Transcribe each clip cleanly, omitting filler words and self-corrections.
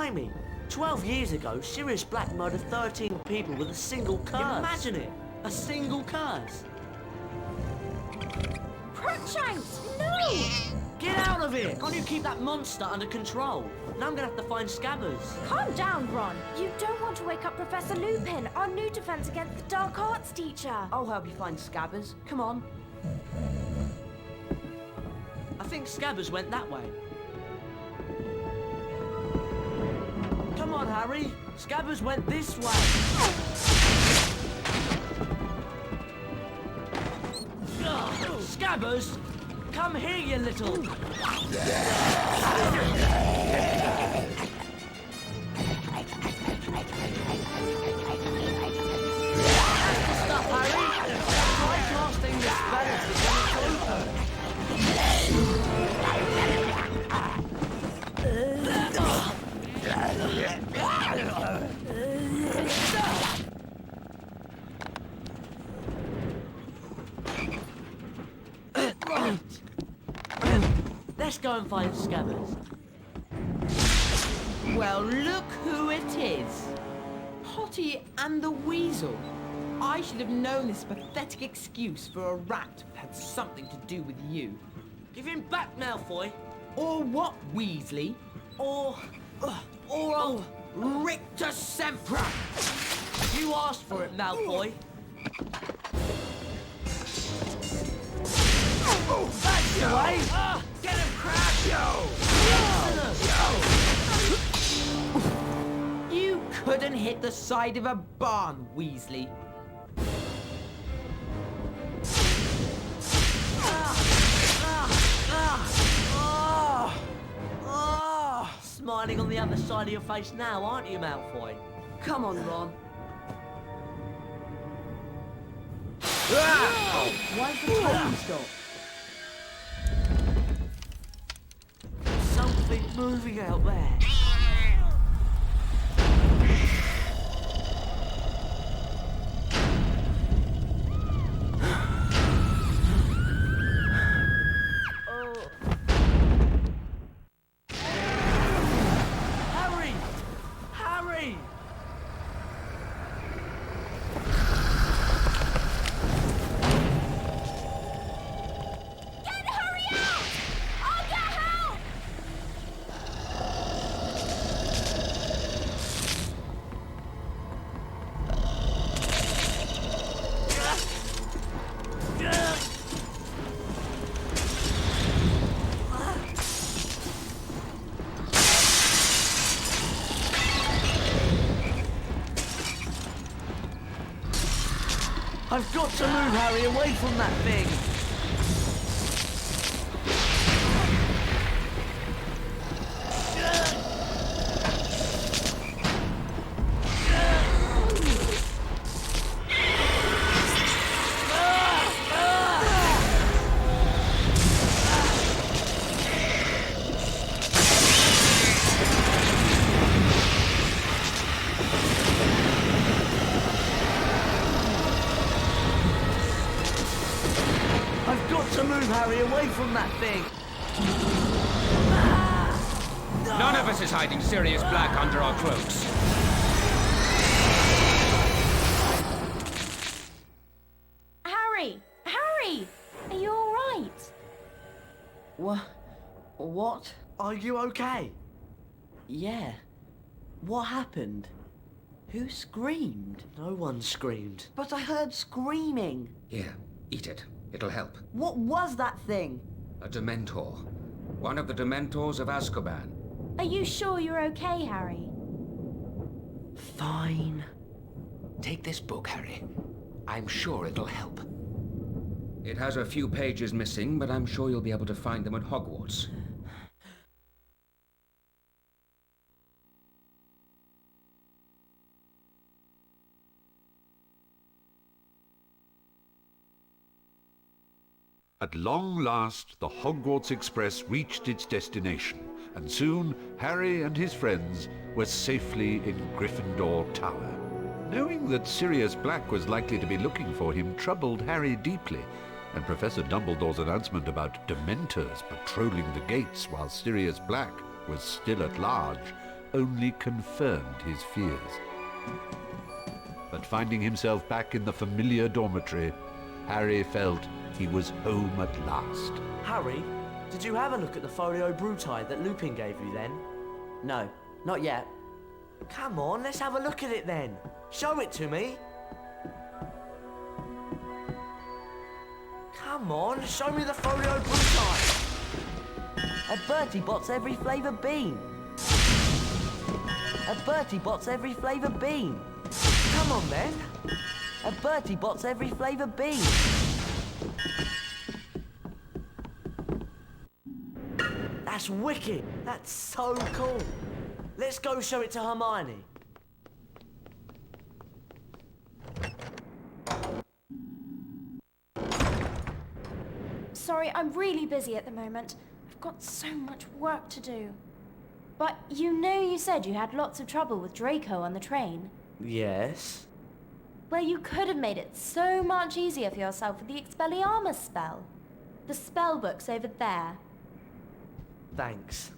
Blimey! 12 years ago, Sirius Black murdered 13 people with a single curse. Imagine it! A single curse! Crookshanks, no! Get out of here! Can't you keep that monster under control? Now I'm gonna have to find Scabbers. Calm down, Ron. You don't want to wake up Professor Lupin, our new defense against the dark arts teacher. I'll help you find Scabbers. Come on. I think Scabbers went that way. Come on, Harry. Scabbers went this way. Scabbers! Come here, you little... Stop, Harry! Try casting the spell to get Let's go and find Scabbers. Well, look who it is. Potty and the Weasel. I should have known this pathetic excuse for a rat had something to do with you. Give him back, Malfoy. Or what, Weasley? Or Rictus Sempra! you asked for it, Malfoy. That's the way! Get him, Crab! You couldn't hit the side of a barn, Weasley. Smiling on the other side of your face now, aren't you, Malfoy? Come on, Ron. Why's the time stop? Something moving out there. I've got to move Harry away from that thing. I've got to move Harry away from that thing. None of us is hiding Sirius Black under our cloaks. Harry! Harry! Are you all right? What? Are you okay? Yeah. What happened? Who screamed? No one screamed. But I heard screaming. Here, eat it. It'll help. What was that thing? A Dementor. One of the Dementors of Azkaban. Are you sure you're okay, Harry? Fine. Take this book, Harry. I'm sure it'll help. It has a few pages missing, but I'm sure you'll be able to find them at Hogwarts. At long last, the Hogwarts Express reached its destination, and soon Harry and his friends were safely in Gryffindor Tower. Knowing that Sirius Black was likely to be looking for him troubled Harry deeply, and Professor Dumbledore's announcement about Dementors patrolling the gates while Sirius Black was still at large only confirmed his fears. But finding himself back in the familiar dormitory, Harry felt he was home at last. Harry, did you have a look at the folio bruti that Lupin gave you then? No, not yet. Come on, let's have a look at it then. Show it to me. Come on, show me the folio bruti. A Bertie Bott's every flavour bean. A Bertie Bott's every flavour bean. Come on then. A Bertie Bott's every flavour bean. That's wicked. That's so cool. Let's go show it to Hermione. Sorry, I'm really busy at the moment. I've got so much work to do. But you said you had lots of trouble with Draco on the train. Yes? Well, you could have made it so much easier for yourself with the Expelliarmus spell. The spell book's over there. Thanks.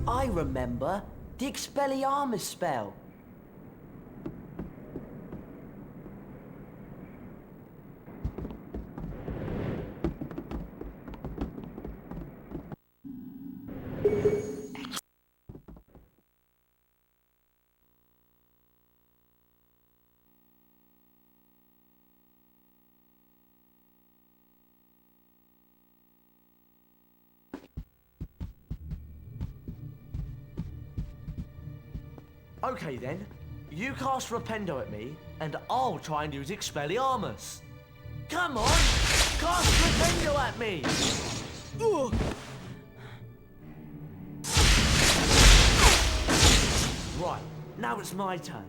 I remember the Expelliarmus spell. Okay then, you cast Rependo at me, and I'll try and use Expelliarmus. Come on, cast Rependo at me! Ugh. Right, now it's my turn.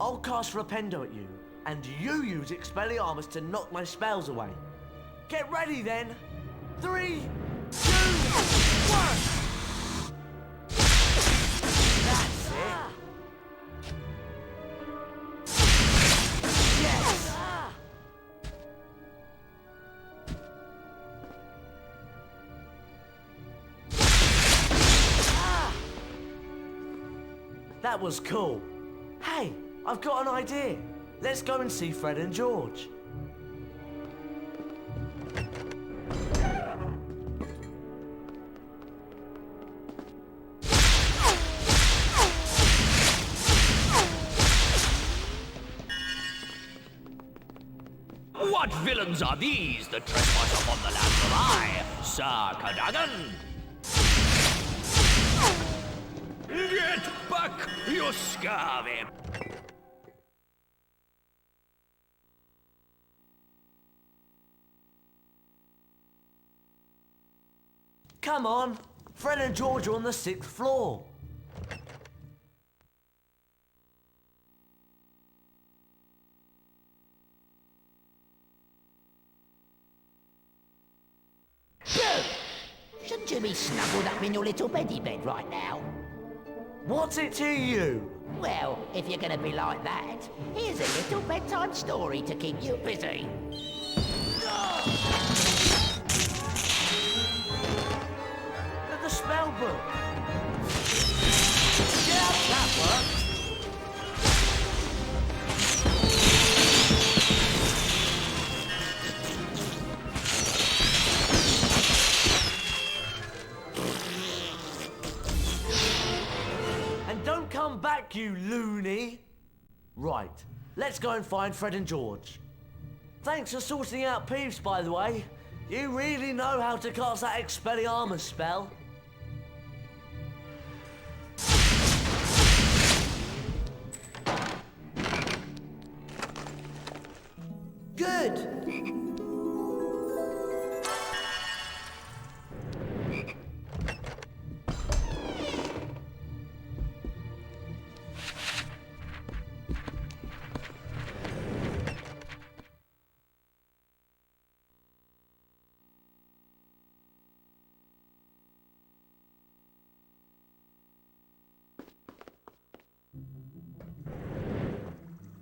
I'll cast Rependo at you, and you use Expelliarmus to knock my spells away. Get ready then! 3, 2, 1! That's it! Yes! That was cool. Hey, I've got an idea. Let's go and see Fred and George. What villains are these that trespass upon the lands of I, Sir Cadogan? Get back, you scurvy! Come on, Fred and George are on the 6th floor. Shouldn't you be snuggled up in your little beddy bed right now? What's it to you? Well, if you're gonna be like that, here's a little bedtime story to keep you busy. The spell book. Yeah, that works. And don't come back, you loony. Right, let's go and find Fred and George. Thanks for sorting out Peeves, by the way. You really know how to cast that Expelliarmus spell. Good!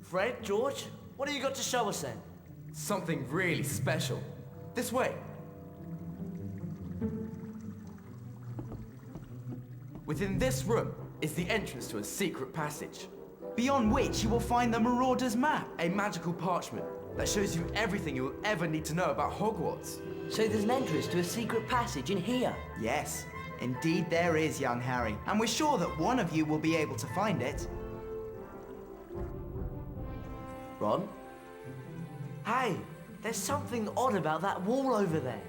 Fred, George, What have you got to show us then? Something really special. This way. Within this room is the entrance to a secret passage, Beyond which you will find the Marauder's map. a magical parchment that shows you everything you will ever need to know about Hogwarts. So there's an entrance to a secret passage in here? Yes, indeed there is, young Harry. And we're sure that one of you will be able to find it. Ron? Hey, there's something odd about that wall over there.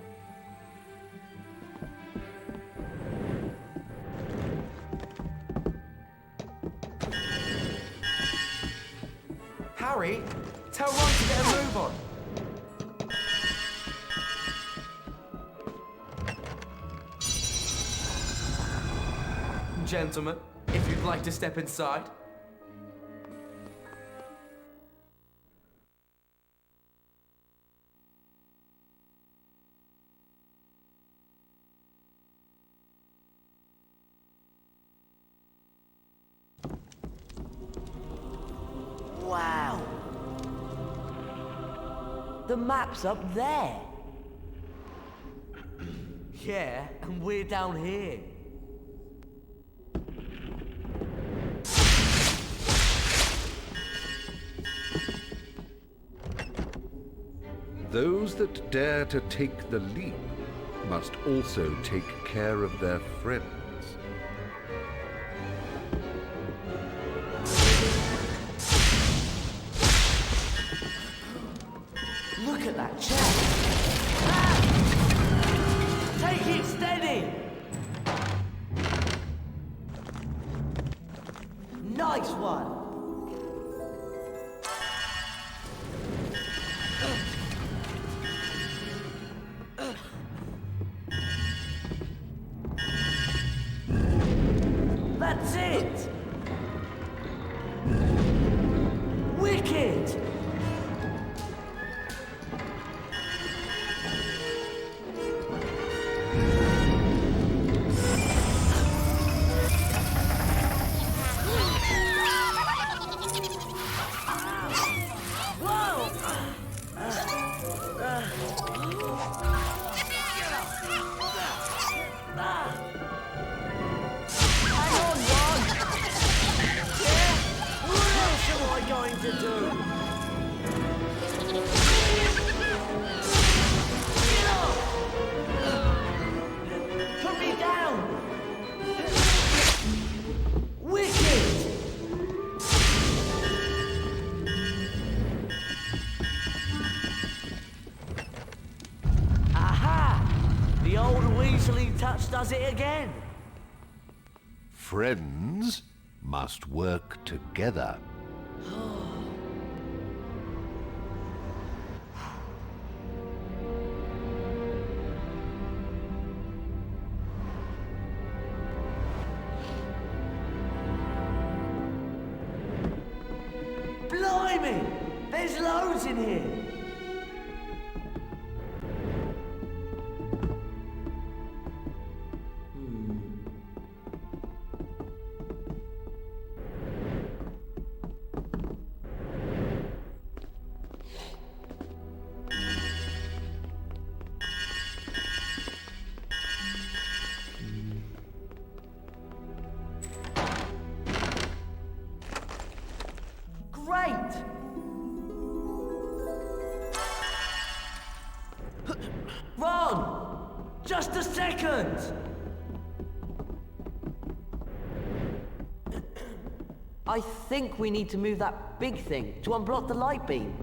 Harry, tell Ron to get a move on. Gentlemen, if you'd like to step inside. Wow! The map's up there. Yeah, and we're down here. Those that dare to take the leap must also take care of their friends. Look at that chest. Ah! Take it steady. Nice one. That's it. Wicked. Going to do? Get off! Put me down! Wicked! Aha! The old Weasley touch does it again. Friends must work together. Blimey! There's loads in here! Great! Ron! Just a second! I think we need to move that big thing to unblock the light beam.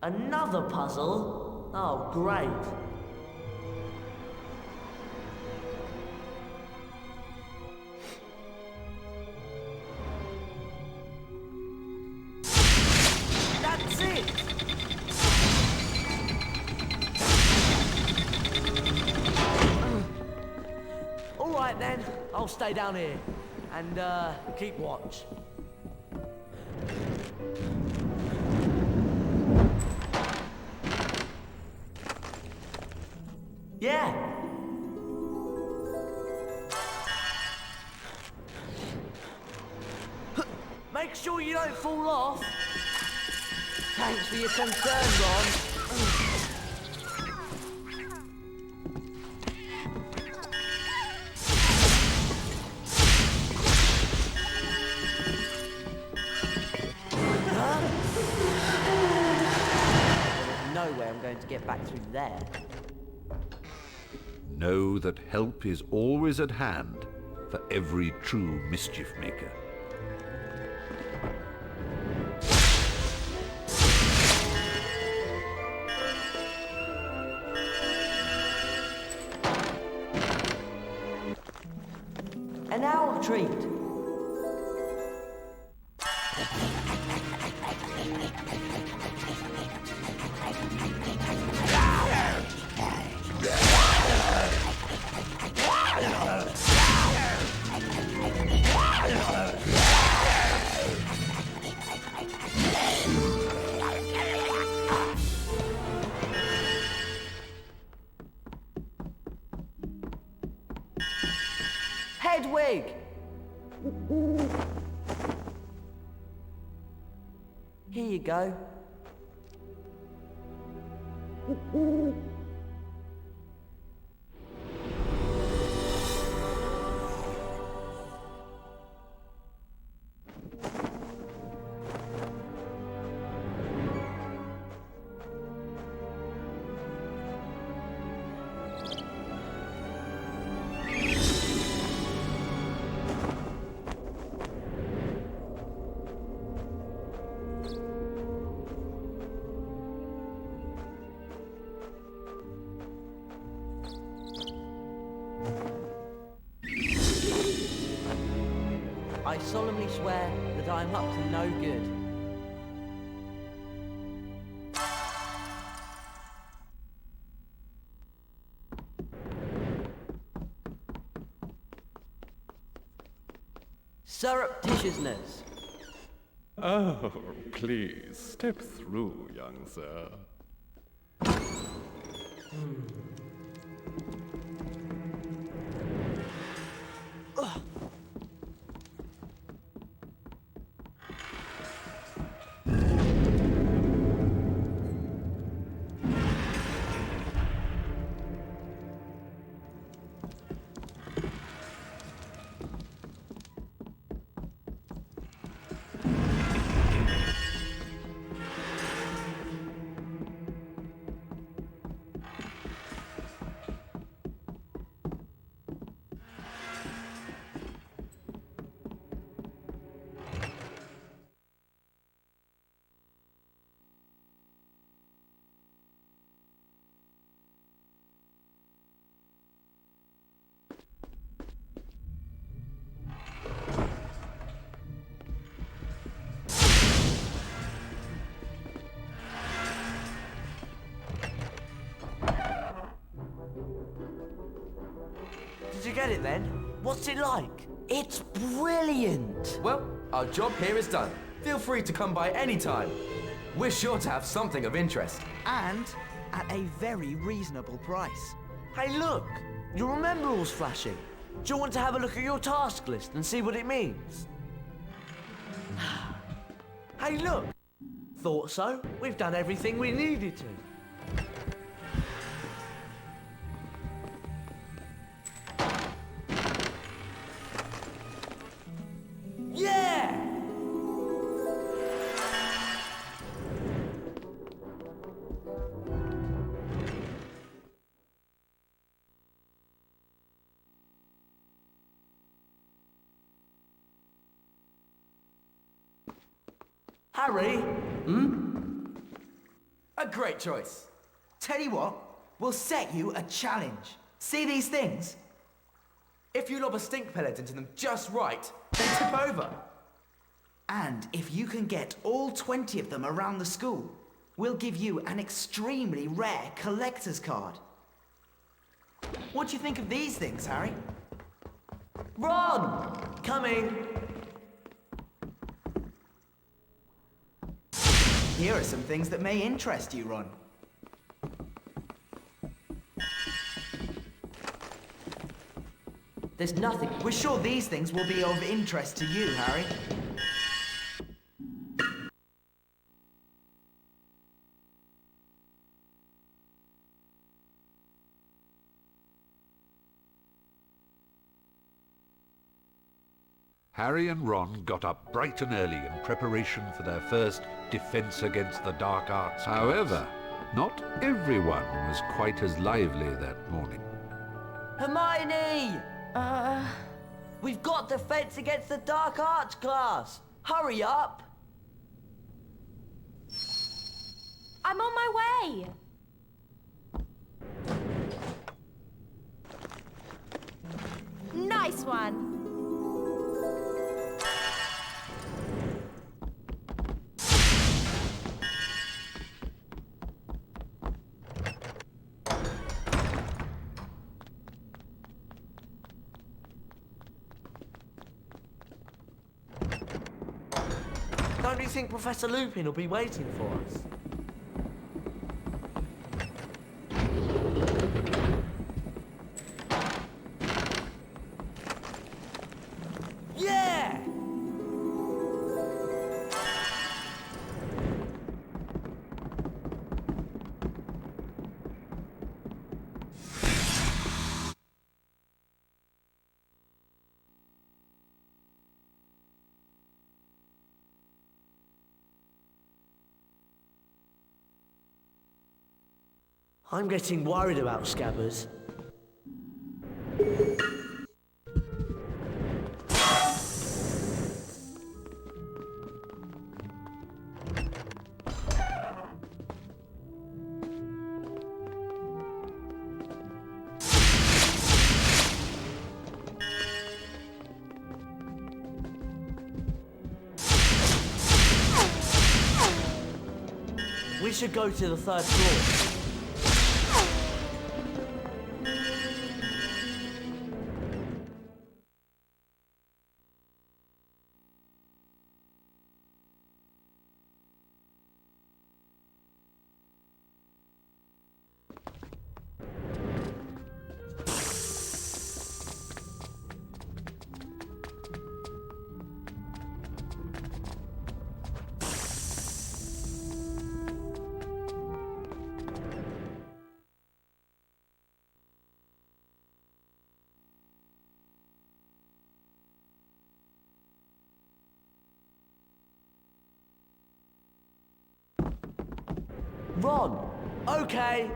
Another puzzle? Oh, great. That's it! All right then, I'll stay down here and keep watch. Yeah. Make sure you don't fall off. Thanks for your concern, Ron. No way I'm going to get back through there. Know that help is always at hand for every true mischief maker. An owl treat. Hedwig! Here you go. I solemnly swear that I'm up to no good. Surreptitiousness. Oh, please, step through, young sir. Did you get it then? What's it like? It's brilliant! Well, our job here is done. Feel free to come by any time. We're sure to have something of interest. And at a very reasonable price. Hey, look! Your rememberall's flashing. Do you want to have a look at your task list and see what it means? Hey, look! Thought so. We've done everything we needed to. Yeah! Harry? A great choice. Tell you what, we'll set you a challenge. See these things? If you lob a stink pellet into them just right, they tip over. And if you can get all 20 of them around the school, we'll give you an extremely rare collector's card. What do you think of these things, Harry? Ron! Coming! Here are some things that may interest you, Ron. There's nothing. We're sure these things will be of interest to you, Harry. Harry and Ron got up bright and early in preparation for their first defense against the dark arts. However, not everyone was quite as lively that morning. Hermione! We've got defense against the dark arts class. Hurry up! I'm on my way! Nice one! Don't you think Professor Lupin will be waiting for us? Yeah! I'm getting worried about Scabbers. We should go to the third floor. Ron! Okay!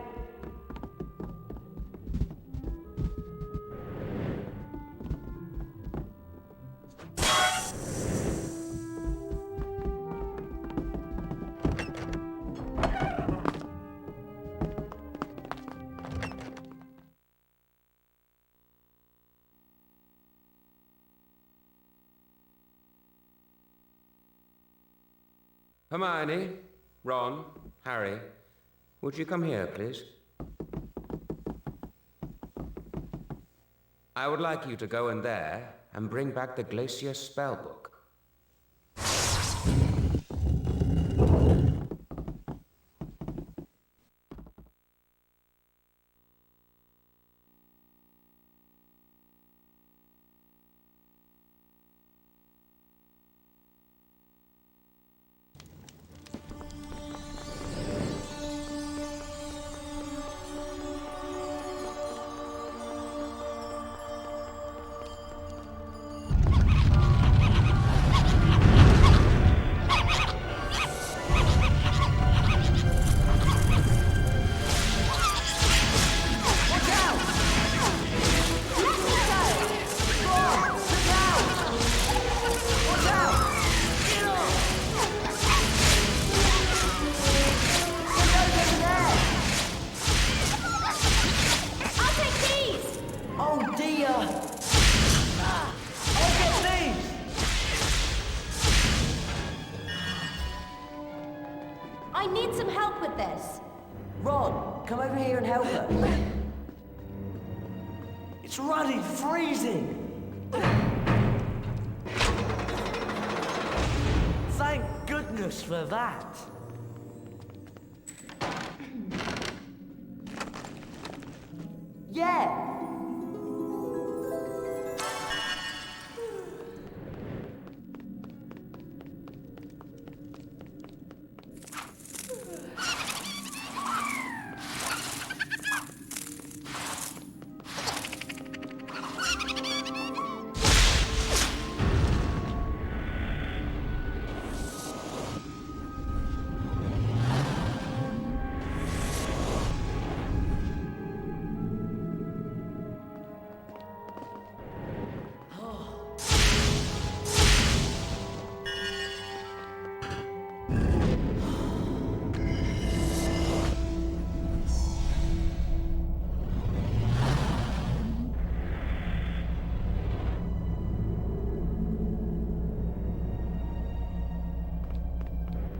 Hermione, Ron, Harry, would you come here, please? I would like you to go in there and bring back the Glacier spellbook. I need some help with this. Ron, come over here and help us. It's ruddy freezing! Thank goodness for that. Yeah!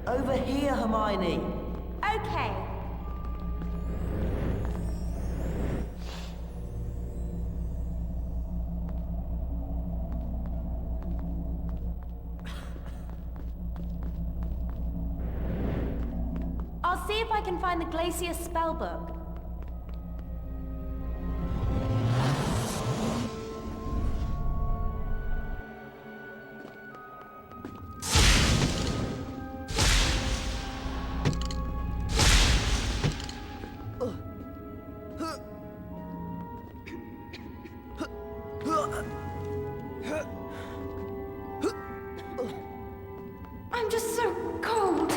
Over here, Hermione. Okay. I'll see if I can find the Glacier spellbook. I'm just so cold.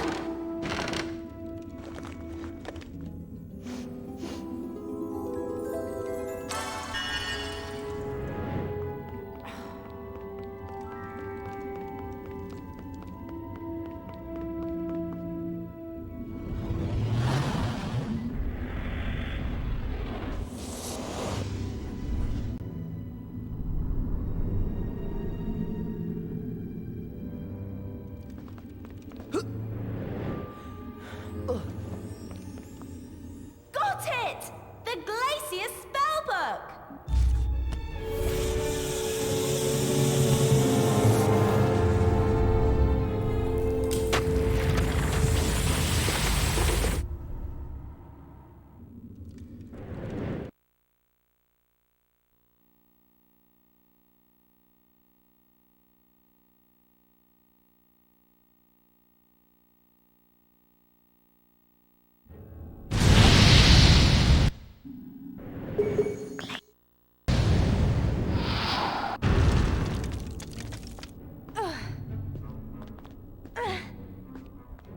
Got it! The Glacier spellbook!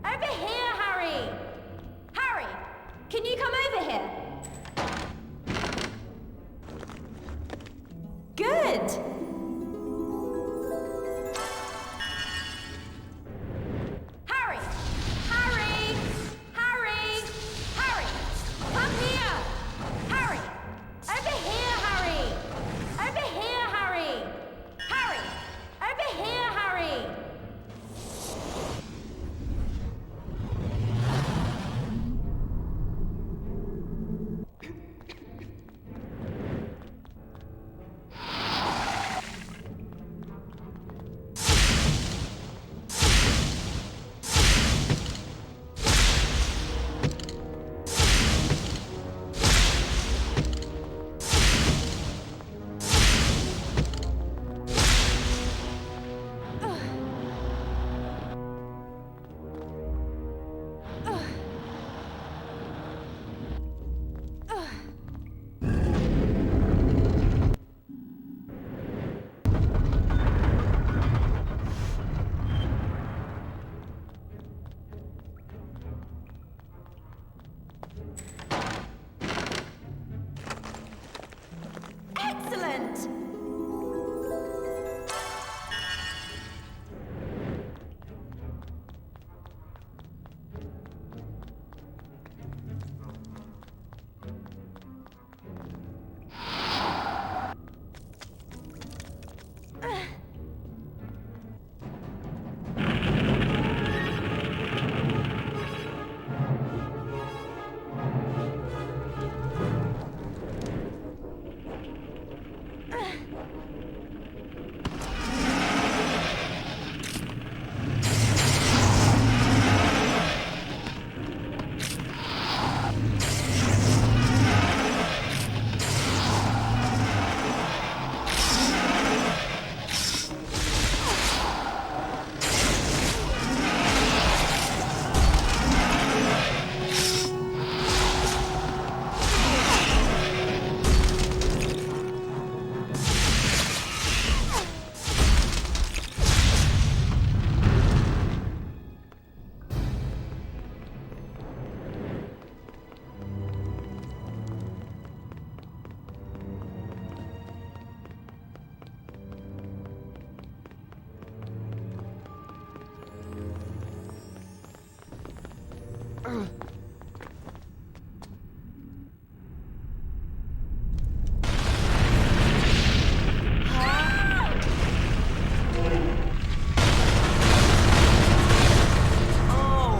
Over here, Harry! Harry, can you come over here? Good! Harry! Harry! Harry! Harry! Come here! Harry! Over here, Harry! Over here, Harry! Harry! Over here, Harry! Excellent! Oh,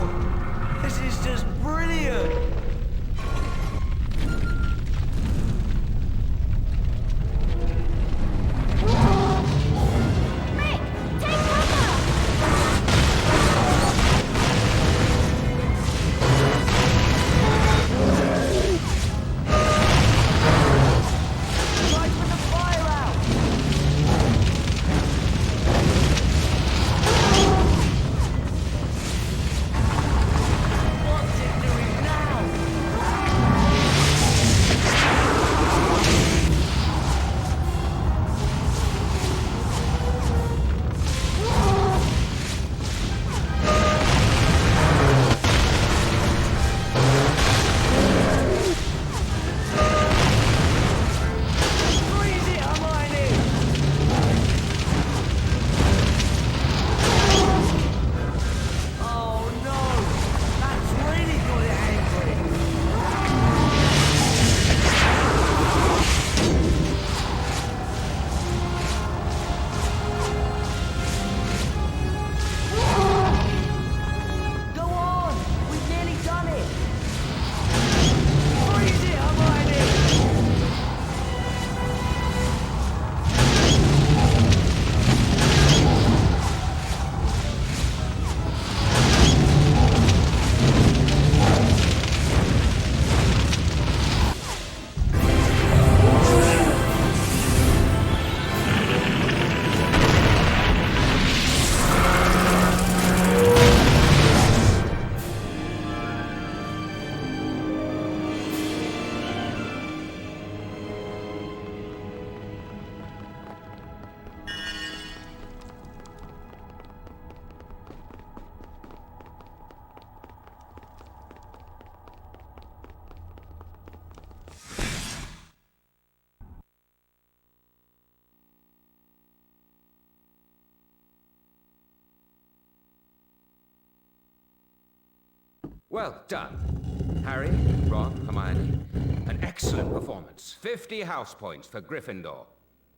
Well done. Harry, Ron, Hermione, an excellent performance. 50 house points for Gryffindor.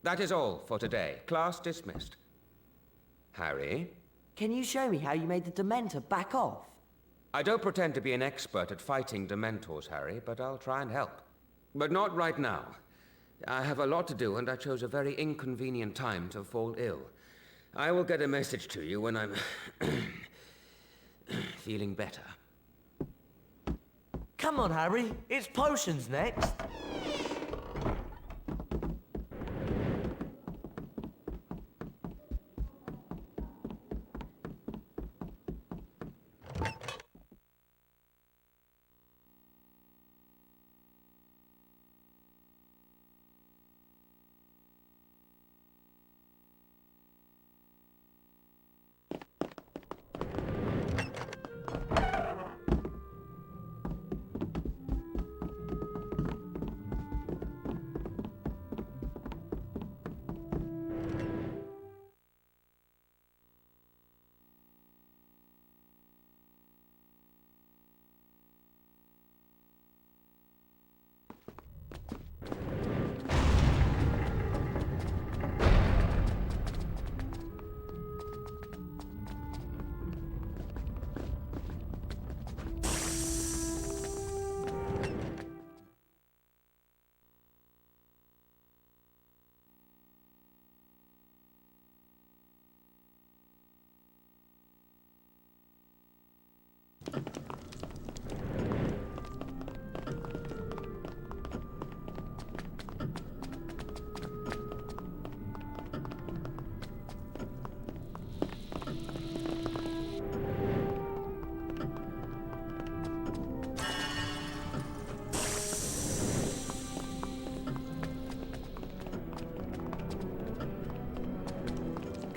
That is all for today. Class dismissed. Harry? Can you show me how you made the Dementor back off? I don't pretend to be an expert at fighting Dementors, Harry, but I'll try and help. But not right now. I have a lot to do, and I chose a very inconvenient time to fall ill. I will get a message to you when I'm feeling better. Come on, Harry. It's potions next.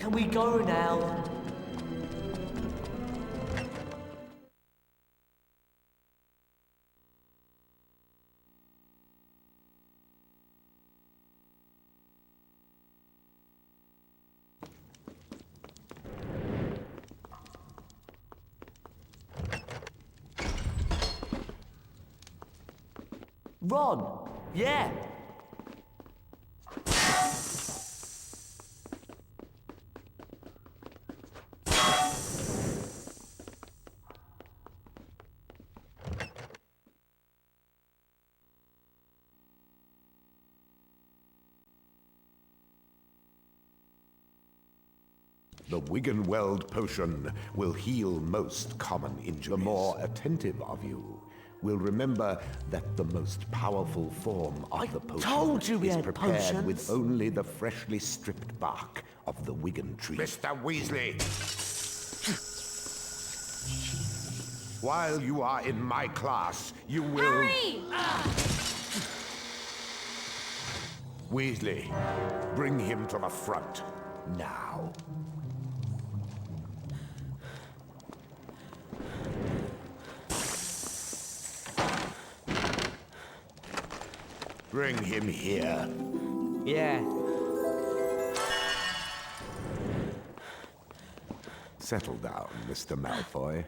Can we go now? Ron! Yeah! The Wiggenweld potion will heal most common injuries. The more attentive of you will remember that the most powerful form of the potion told you we is had prepared potions. with only the freshly stripped bark of the Wiggen tree. Mr. Weasley! While you are in my class, you will... Harry! Weasley, bring him to the front, now. Bring him here. Yeah. Settle down, Mr. Malfoy.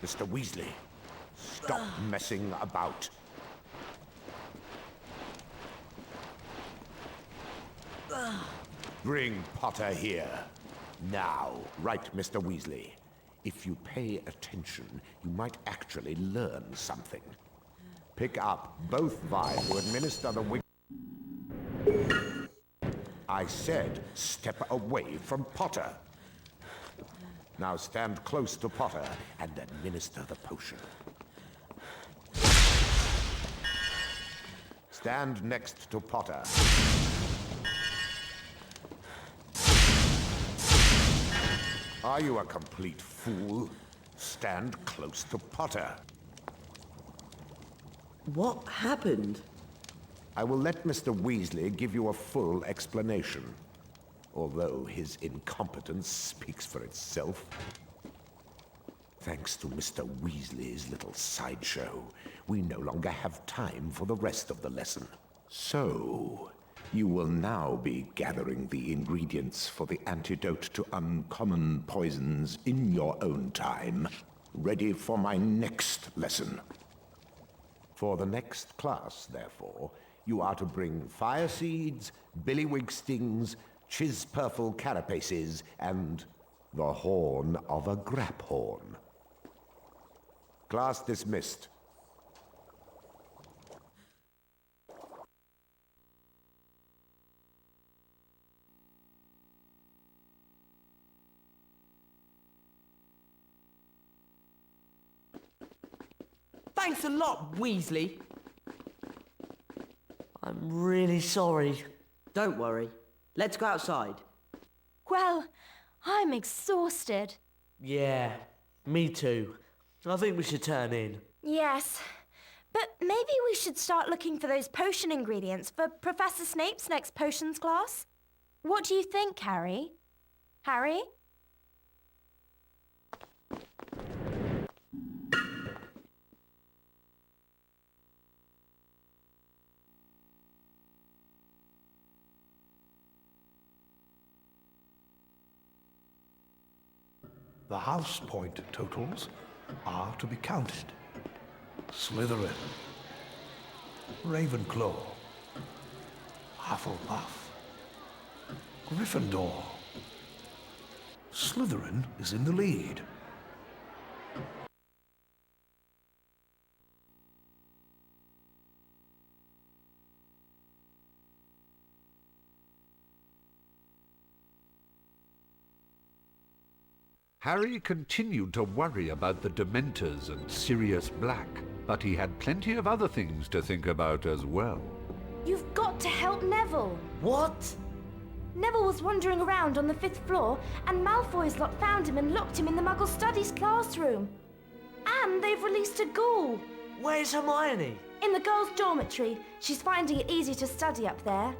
Mr. Weasley, stop messing about. Bring Potter here. Now, right, Mr. Weasley. If you pay attention, you might actually learn something. Pick up both vials to administer the wig. I said, step away from Potter. Now stand close to Potter and administer the potion. Stand next to Potter. Are you a complete fool? Stand close to Potter. What happened? I will let Mr. Weasley give you a full explanation, although his incompetence speaks for itself. Thanks to Mr. Weasley's little sideshow, we no longer have time for the rest of the lesson. So, You will now be gathering the ingredients for the antidote to uncommon poisons in your own time, ready for my next lesson. For the next class, therefore, you are to bring fire seeds, billywig stings, chispurple carapaces, and the horn of a graphorn. Class dismissed. Thanks a lot, Weasley. I'm really sorry. Don't worry. Let's go outside. Well, I'm exhausted. Yeah, me too. I think we should turn in. Yes, but maybe we should start looking for those potion ingredients for Professor Snape's next potions class. What do you think, Harry? Harry? The house point totals are to be counted. Slytherin, Ravenclaw, Hufflepuff, Gryffindor. Slytherin is in the lead. Harry continued to worry about the Dementors and Sirius Black, but he had plenty of other things to think about as well. You've got to help Neville. What? Neville was wandering around on the 5th floor, and Malfoy's lot found him and locked him in the Muggle Studies classroom. And they've released a ghoul. Where's Hermione? In the girls' dormitory. She's finding it easy to study up there.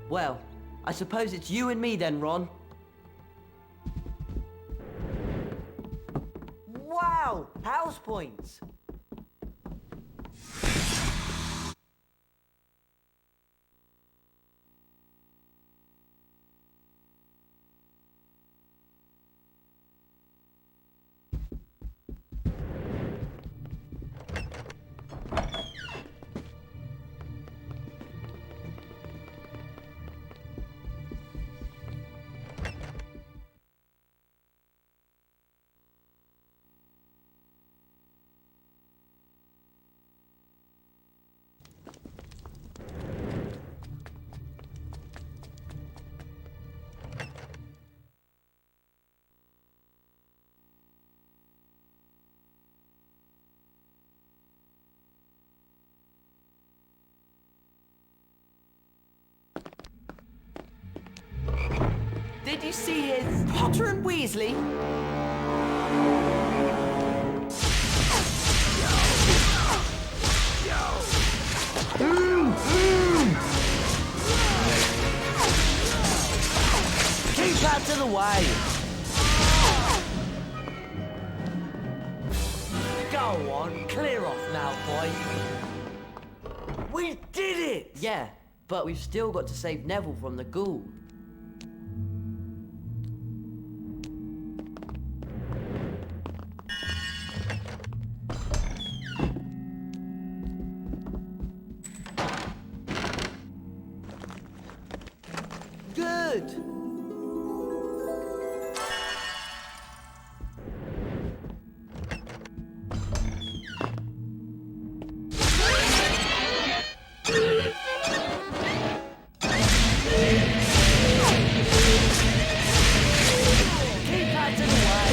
Well, I suppose it's you and me then, Ron. Wow! House points! Did you see his Potter and Weasley? Keep out of the way. Go on, clear off now, boy. We did it! Yeah, but we've still got to save Neville from the ghoul. Good! Keep out of the way.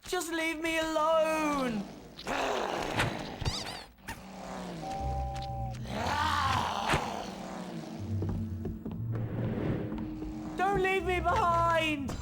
Just leave me alone! Don't leave me behind!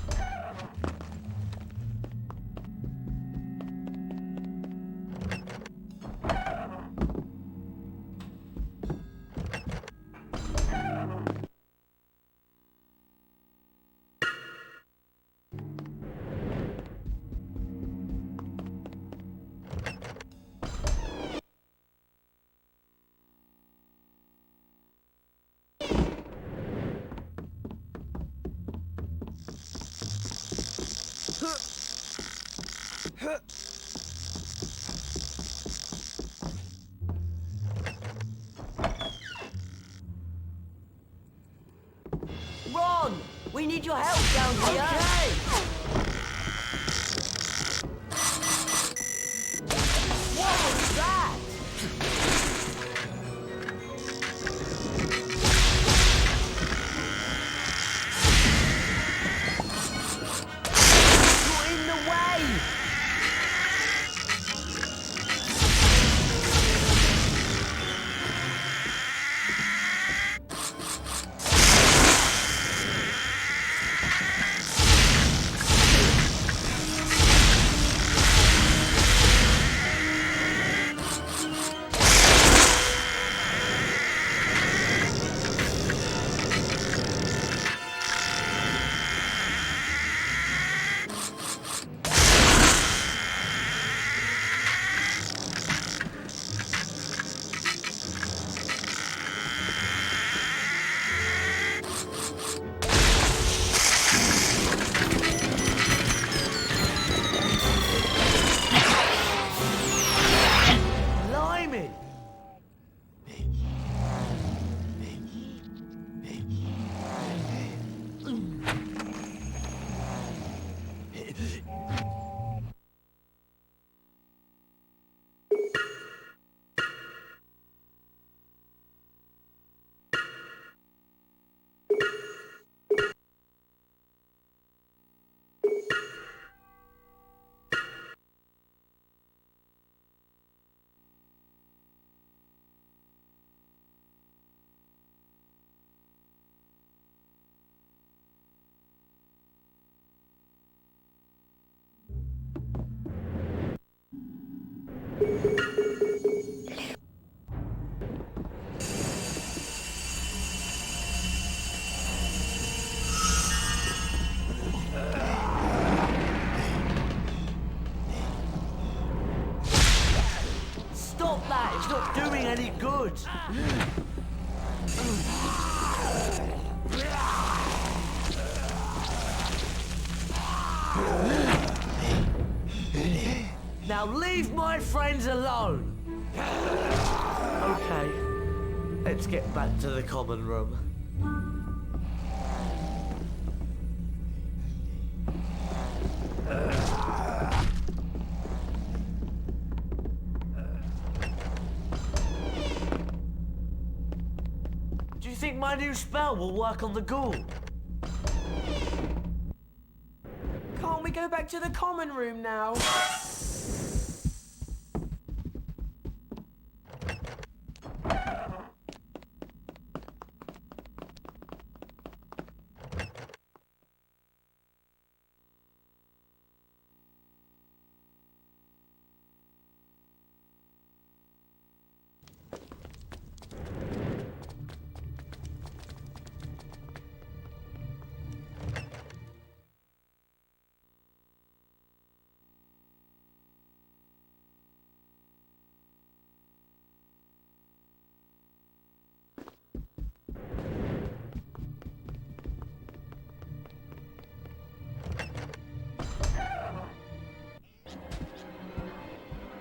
Ron! We need your help down here! Okay! What was that? You're in the way! Blimey! Stop that! It's not doing any good! Now leave my friends alone! Okay, let's get back to the common room. Do you think my new spell will work on the ghoul? Can't we go back to the common room now?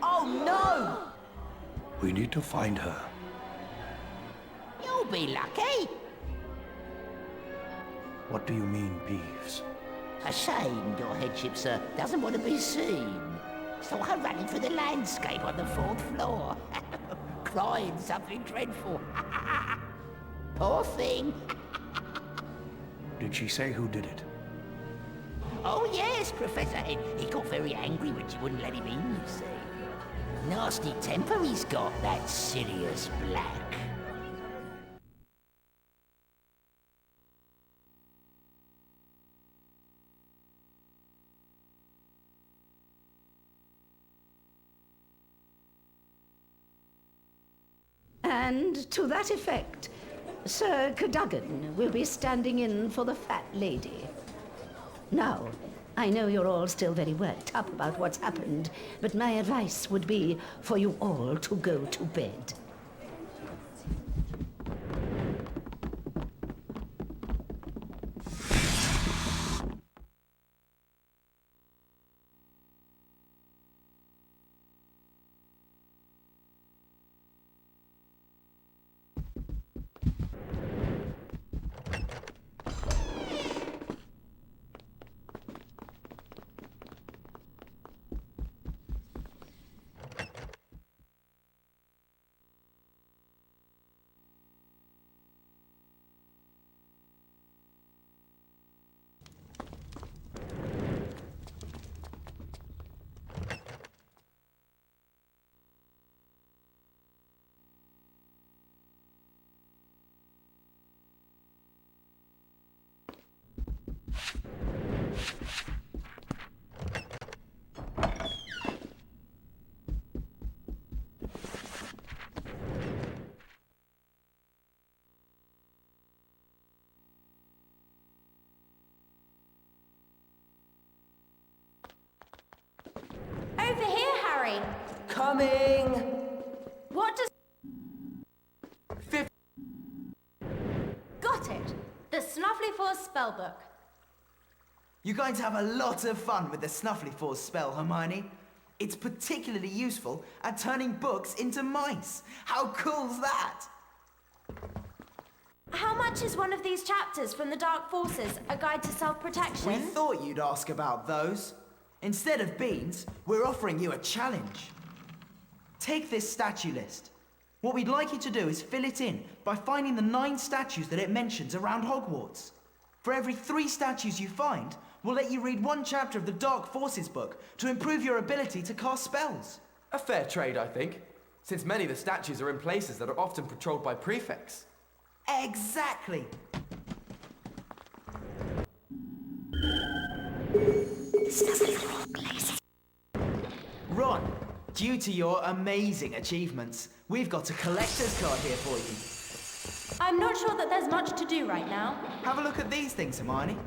Oh no! We need to find her. You'll be lucky. What do you mean, Peeves? Ashamed, your headship, sir, doesn't want to be seen. Saw her running through the landscape on the 4th floor. Crying something dreadful. Poor thing. Did she say who did it? Oh yes, Professor Head. He got very angry when she wouldn't let him in, you see. Nasty temper he's got, that Sirius Black. And to that effect, Sir Cadogan will be standing in for the fat lady. Now, I know you're all still very worked up about what's happened, but my advice would be for you all to go to bed. Coming! What does... 50. Got it! The Snuffly Fours spellbook. You're going to have a lot of fun with the Snuffly Fours spell, Hermione. It's particularly useful at turning books into mice. How cool's that? How much is one of these chapters from the Dark Forces, A Guide to Self-Protection? We thought you'd ask about those. Instead of beans, we're offering you a challenge. Take this statue list. What we'd like you to do is fill it in by finding the 9 statues that it mentions around Hogwarts. For every 3 statues you find, we'll let you read 1 chapter of the Dark Forces book to improve your ability to cast spells. A fair trade, I think, since many of the statues are in places that are often patrolled by prefects. Exactly. Ron, due to your amazing achievements, we've got a collector's card here for you. I'm not sure that there's much to do right now. Have a look at these things, Hermione.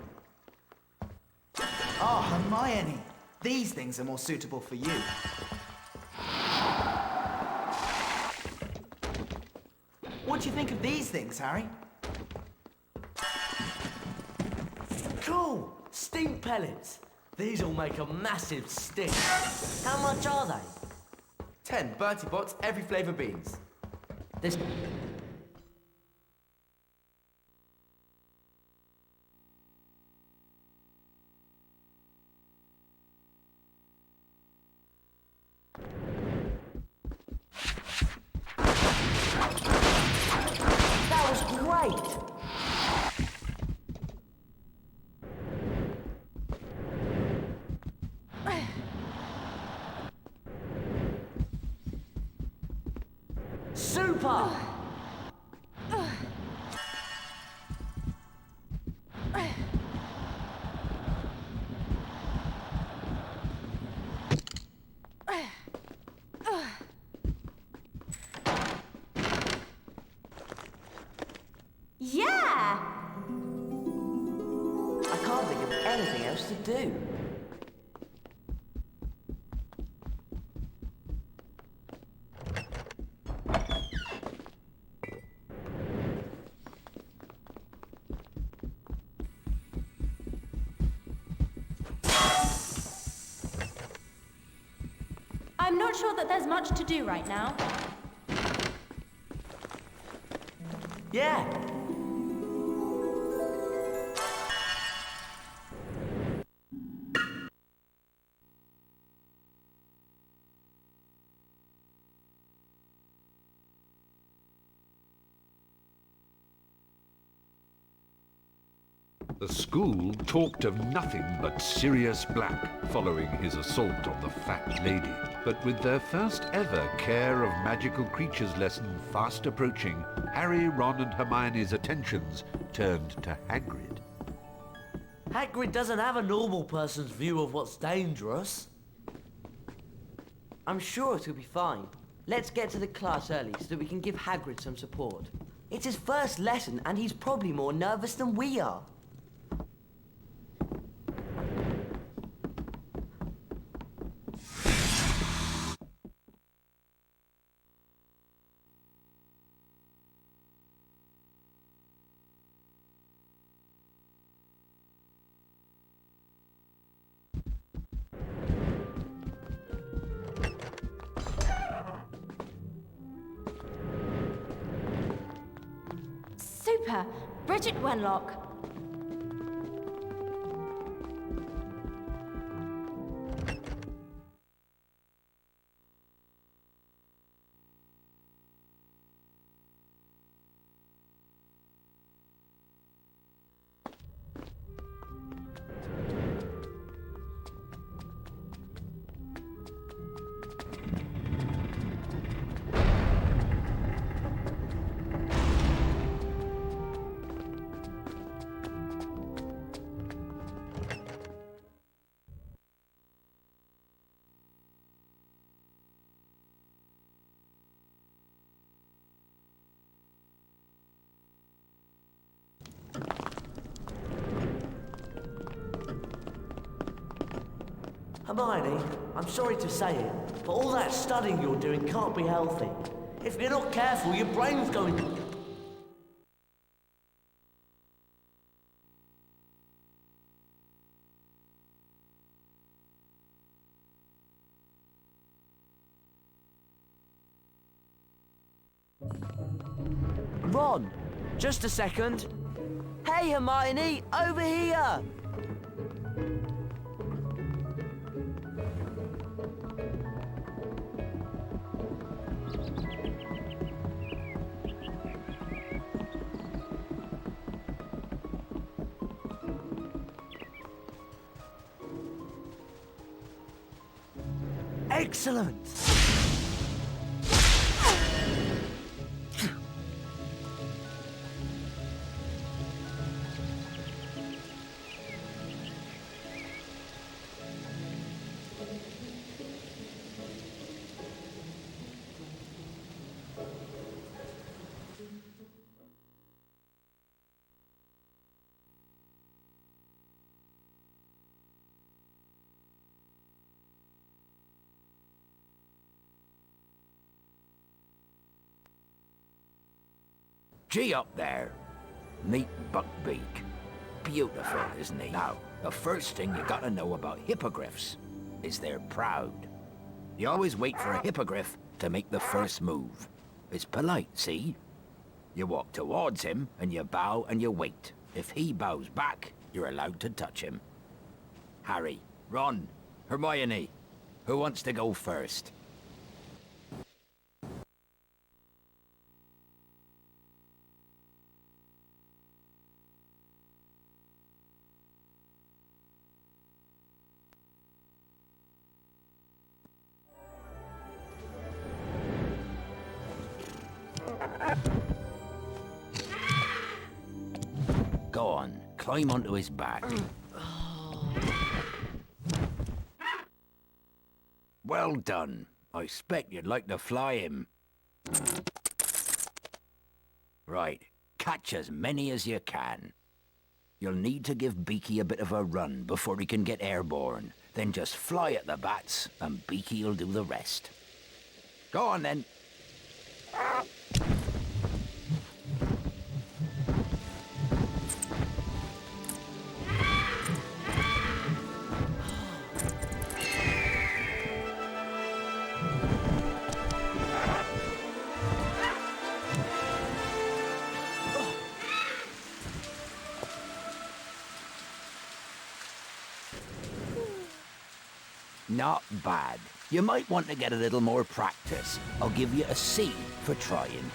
Ah, Hermione. These things are more suitable for you. What do you think of these things, Harry? Cool! Stink pellets. These will make a massive stink. How much are they? 10 Bertie Bott's every flavour beans. This... That was great! Super! Yeah! I can't think of anything else to do. I'm not sure that there's much to do right now. Yeah. The school talked of nothing but Sirius Black following his assault on the fat lady. But with their first ever Care of Magical Creatures lesson fast approaching, Harry, Ron and Hermione's attentions turned to Hagrid. Hagrid doesn't have a normal person's view of what's dangerous. I'm sure it'll be fine. Let's get to the class early so that we can give Hagrid some support. It's his first lesson and he's probably more nervous than we are. Super! Bridget Wenlock. Hermione, I'm sorry to say it, but all that studying you're doing can't be healthy. If you're not careful, your brain's going to... Ron, just a second. Hey, Hermione, over here! Excellent! Gee up there. Meet Buckbeak. Beautiful, isn't he? Now, the first thing you gotta know about hippogriffs is they're proud. You always wait for a hippogriff to make the first move. It's polite, see? You walk towards him, and you bow and you wait. If he bows back, you're allowed to touch him. Harry, Ron, Hermione, who wants to go first? Go on, climb onto his back. Well done. I expect you'd like to fly him. Right, catch as many as you can. You'll need to give Beaky a bit of a run before he can get airborne. Then just fly at the bats, and Beaky'll do the rest. Go on then. Not bad. You might want to get a little more practice. I'll give you a C for trying.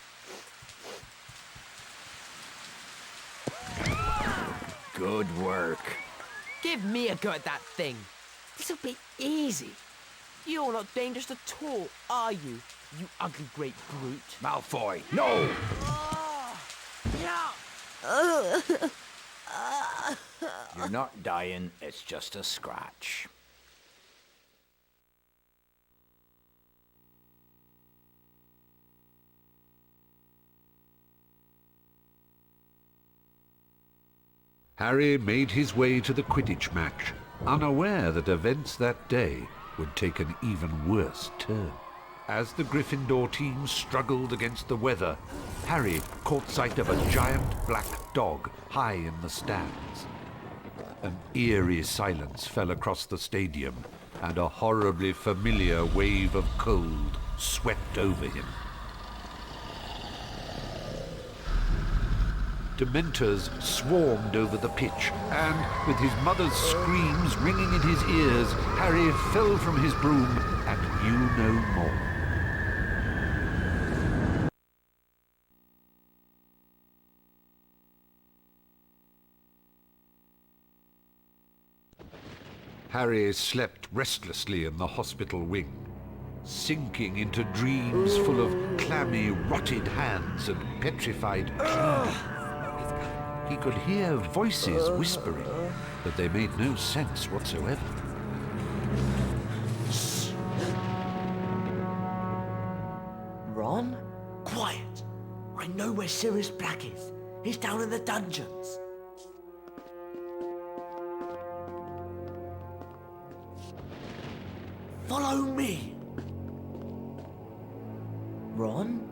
Good work. Give me a go at that thing. This'll be easy. You're not dangerous at all, are you? You ugly great brute. Malfoy, no! You're not dying, it's just a scratch. Harry made his way to the Quidditch match, unaware that events that day would take an even worse turn. As the Gryffindor team struggled against the weather, Harry caught sight of a giant black dog high in the stands. An eerie silence fell across the stadium, and a horribly familiar wave of cold swept over him. Dementors swarmed over the pitch, and with his mother's screams ringing in his ears, Harry fell from his broom and knew no more. Harry slept restlessly in the hospital wing, sinking into dreams full of clammy, rotted hands and petrified claws. He could hear voices whispering, but they made no sense whatsoever. Ron? Quiet! I know where Sirius Black is. He's down in the dungeons. Follow me. Ron?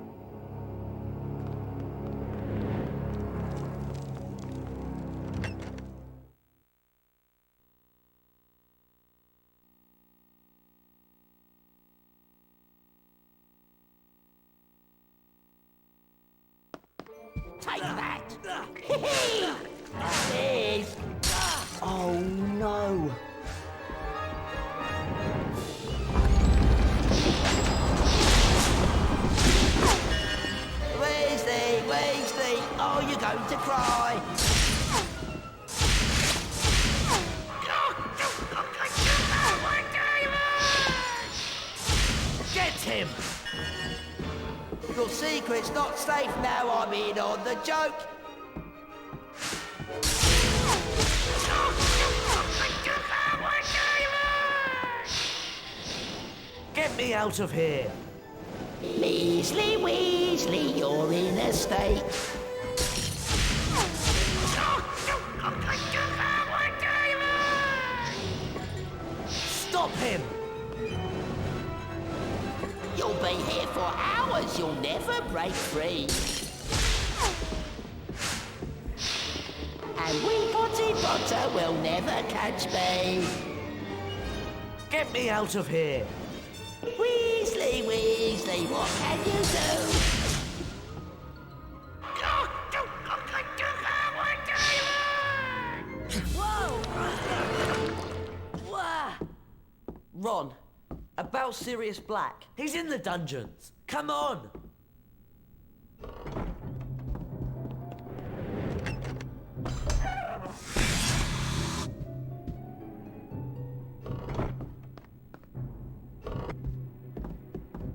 Take that! Hee-hee! There's... Oh no! Weasley! Oh, you're going to cry! Get him! Your secret's not safe now I'm in on the joke! Get me out of here! Weasley, you're in a state. Stop him! You'll be here for hours, you'll never break free. And we Potty Potter will never catch me. Get me out of here! Weasley, what can you do? Ron, about Sirius Black. He's in the dungeons. Come on!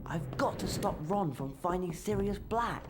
I've got to stop Ron from finding Sirius Black.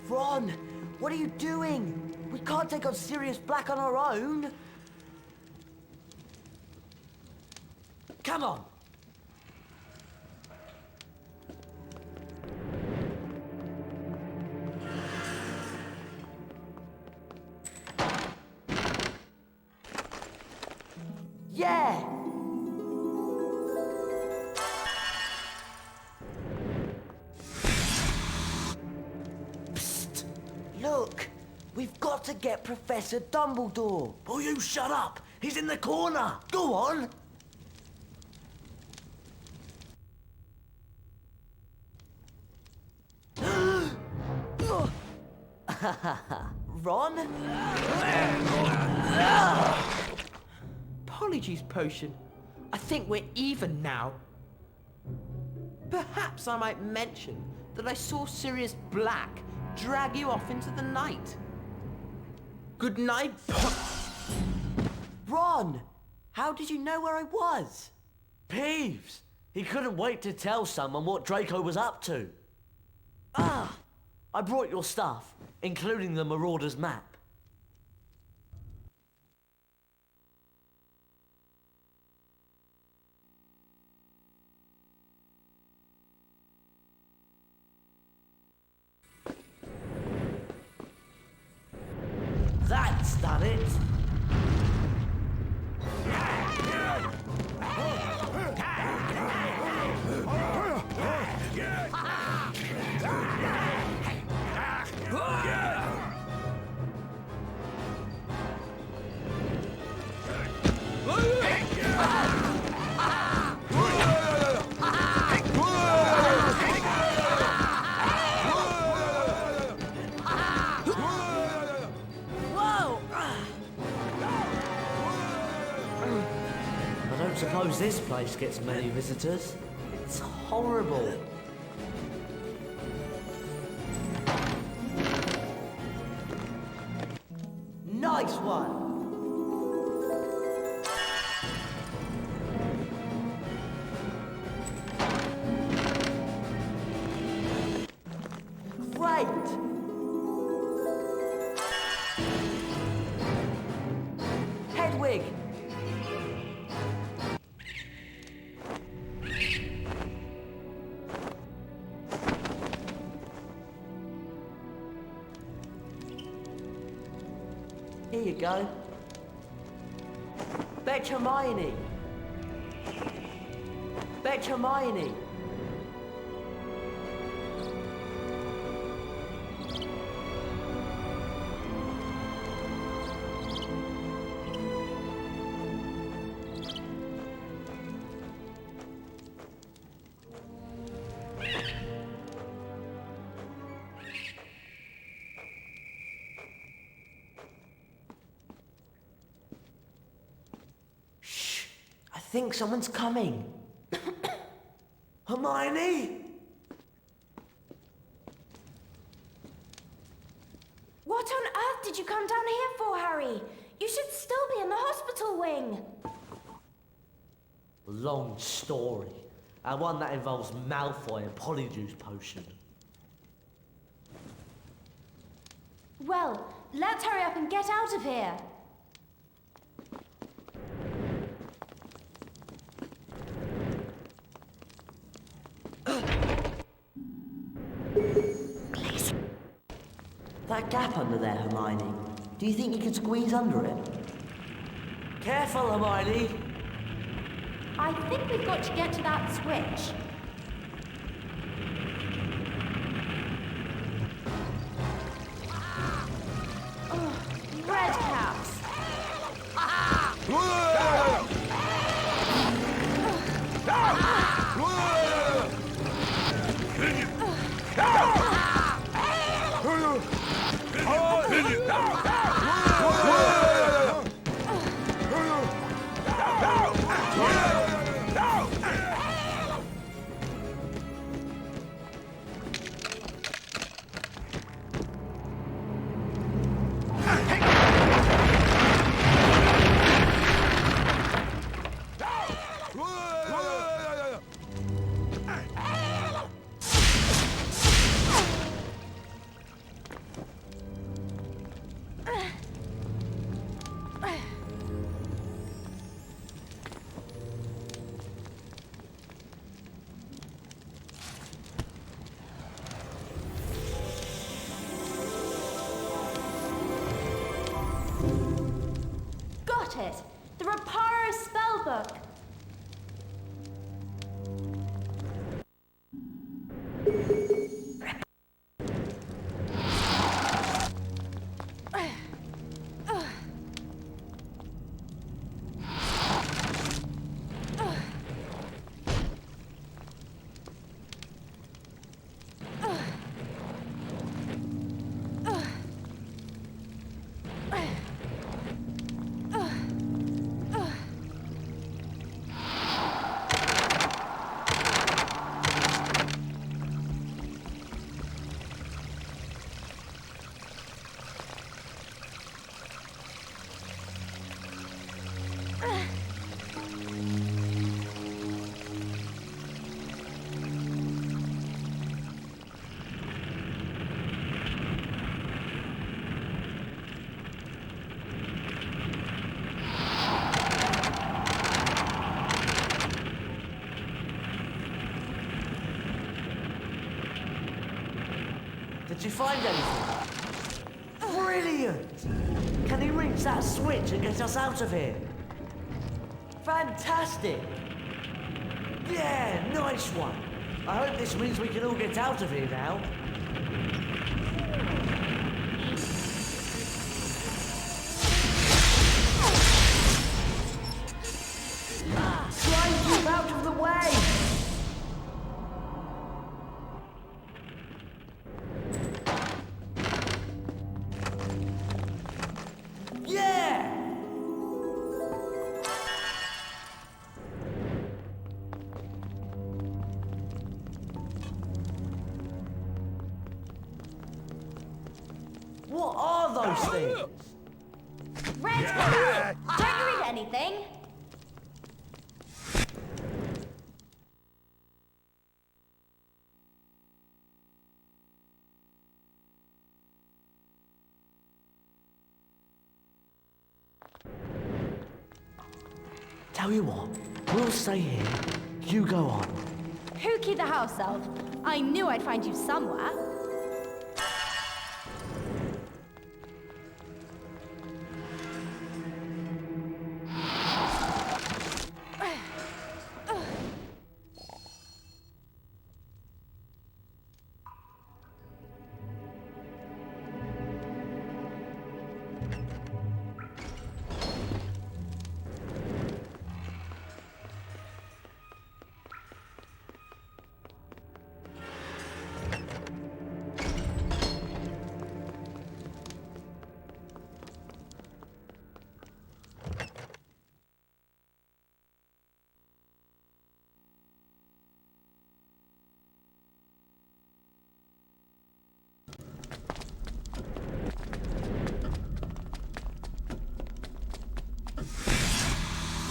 Ron, what are you doing? We can't take on Sirius Black on our own. Come on! Yeah! Psst! Look! We've got to get Professor Dumbledore! Oh, you shut up! He's in the corner! Go on! Ron? Apologies, Potion. I think we're even now. Perhaps I might mention that I saw Sirius Black drag you off into the night. Good night, Ron! How did you know where I was? Peeves! He couldn't wait to tell someone what Draco was up to. Ah! I brought your stuff, including the Marauder's map. That's done it! suppose this place gets many visitors. It's horrible. Nice one! Great! Hedwig! Here you go. Bet Hermione. Bet Hermione. I think someone's coming. Hermione? What on earth did you come down here for, Harry? You should still be in the hospital wing. Long story. And one that involves Malfoy and Polyjuice Potion. Well, let's hurry up and get out of here. That gap under there, Hermione. Do you think you could squeeze under it? Careful, Hermione. I think we've got to get to that switch. Ugh, red caps. It. The Reparo spellbook. Did you find anything? Brilliant! Can he reach that switch and get us out of here? Fantastic! Yeah, nice one! I hope this means we can all get out of here now. Try and keep out of the way! are those things? Red! Don't you read anything? Tell you what, we'll stay here. You go on. Hookie the house elf. I knew I'd find you somewhere.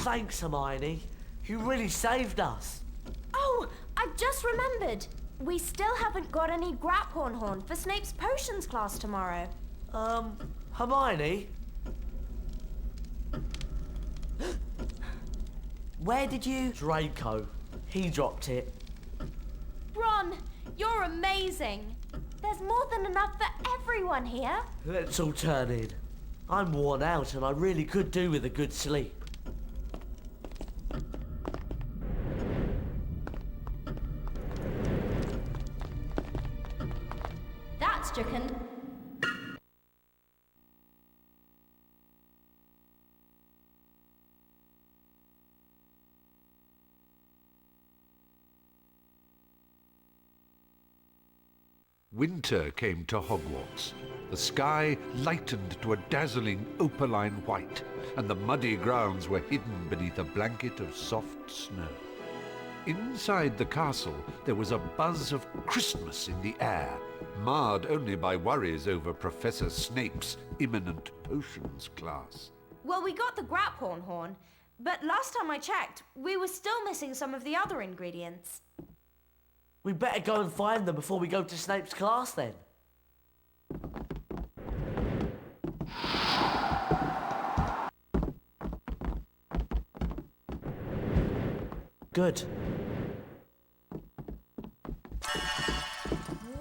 Thanks, Hermione. You really saved us. Oh, I've just remembered. We still haven't got any Graphorn Horn for Snape's potions class tomorrow. Hermione? Where did you... Draco. He dropped it. Ron, you're amazing. There's more than enough for everyone here. Let's all turn in. I'm worn out and I really could do with a good sleep. That's chicken. Winter came to Hogwarts. The sky lightened to a dazzling opaline white, and the muddy grounds were hidden beneath a blanket of soft snow. Inside the castle, there was a buzz of Christmas in the air, marred only by worries over Professor Snape's imminent potions class. Well, we got the Graphorn Horn, but last time I checked, we were still missing some of the other ingredients. We better go and find them before we go to Snape's class then. Good.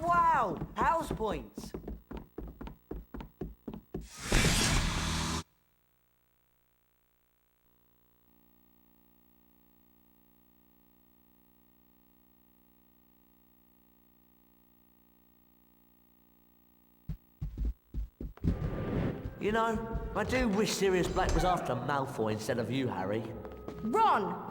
Wow! House points! You know, I do wish Sirius Black was after Malfoy instead of you, Harry. Ron!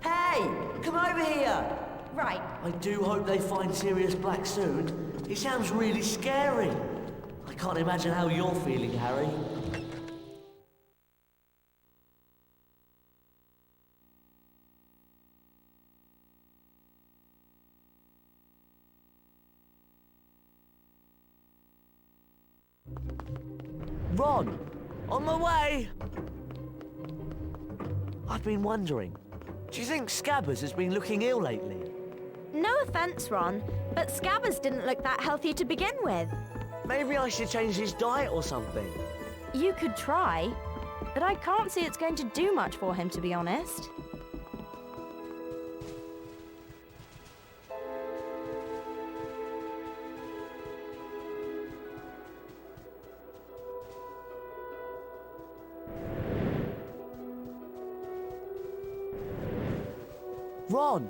Hey! Come over here! Right. I do hope they find Sirius Black soon. He sounds really scary. I can't imagine how you're feeling, Harry. Ron! On my way! I've been wondering, do you think Scabbers has been looking ill lately? No offense, Ron, but Scabbers didn't look that healthy to begin with. Maybe I should change his diet or something. You could try, but I can't see it's going to do much for him, to be honest. Ron.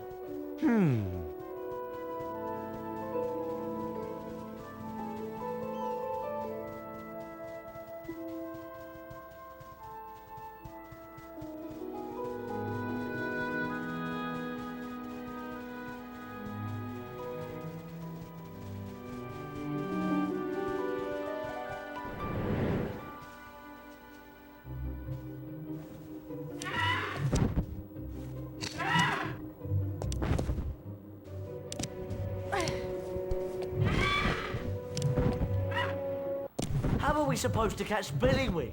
How are we supposed to catch billywings?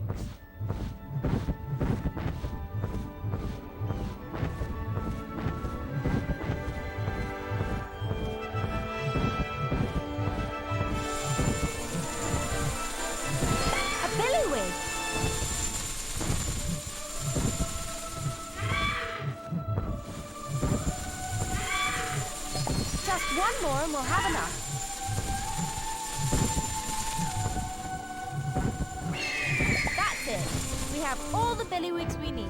A billywig! Just one more and we'll have enough. That's it. We have all the billywigs we need.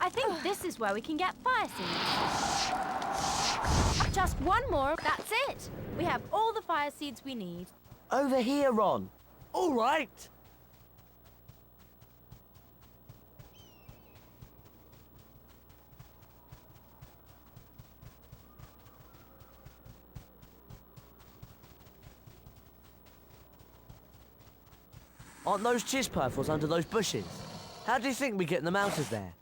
I think this is where we can get fire seeds. Just one more, that's it. We have all the fire seeds we need. Over here, Ron. All right. Aren't those chisperfles under those bushes? How do you think we get them out of there?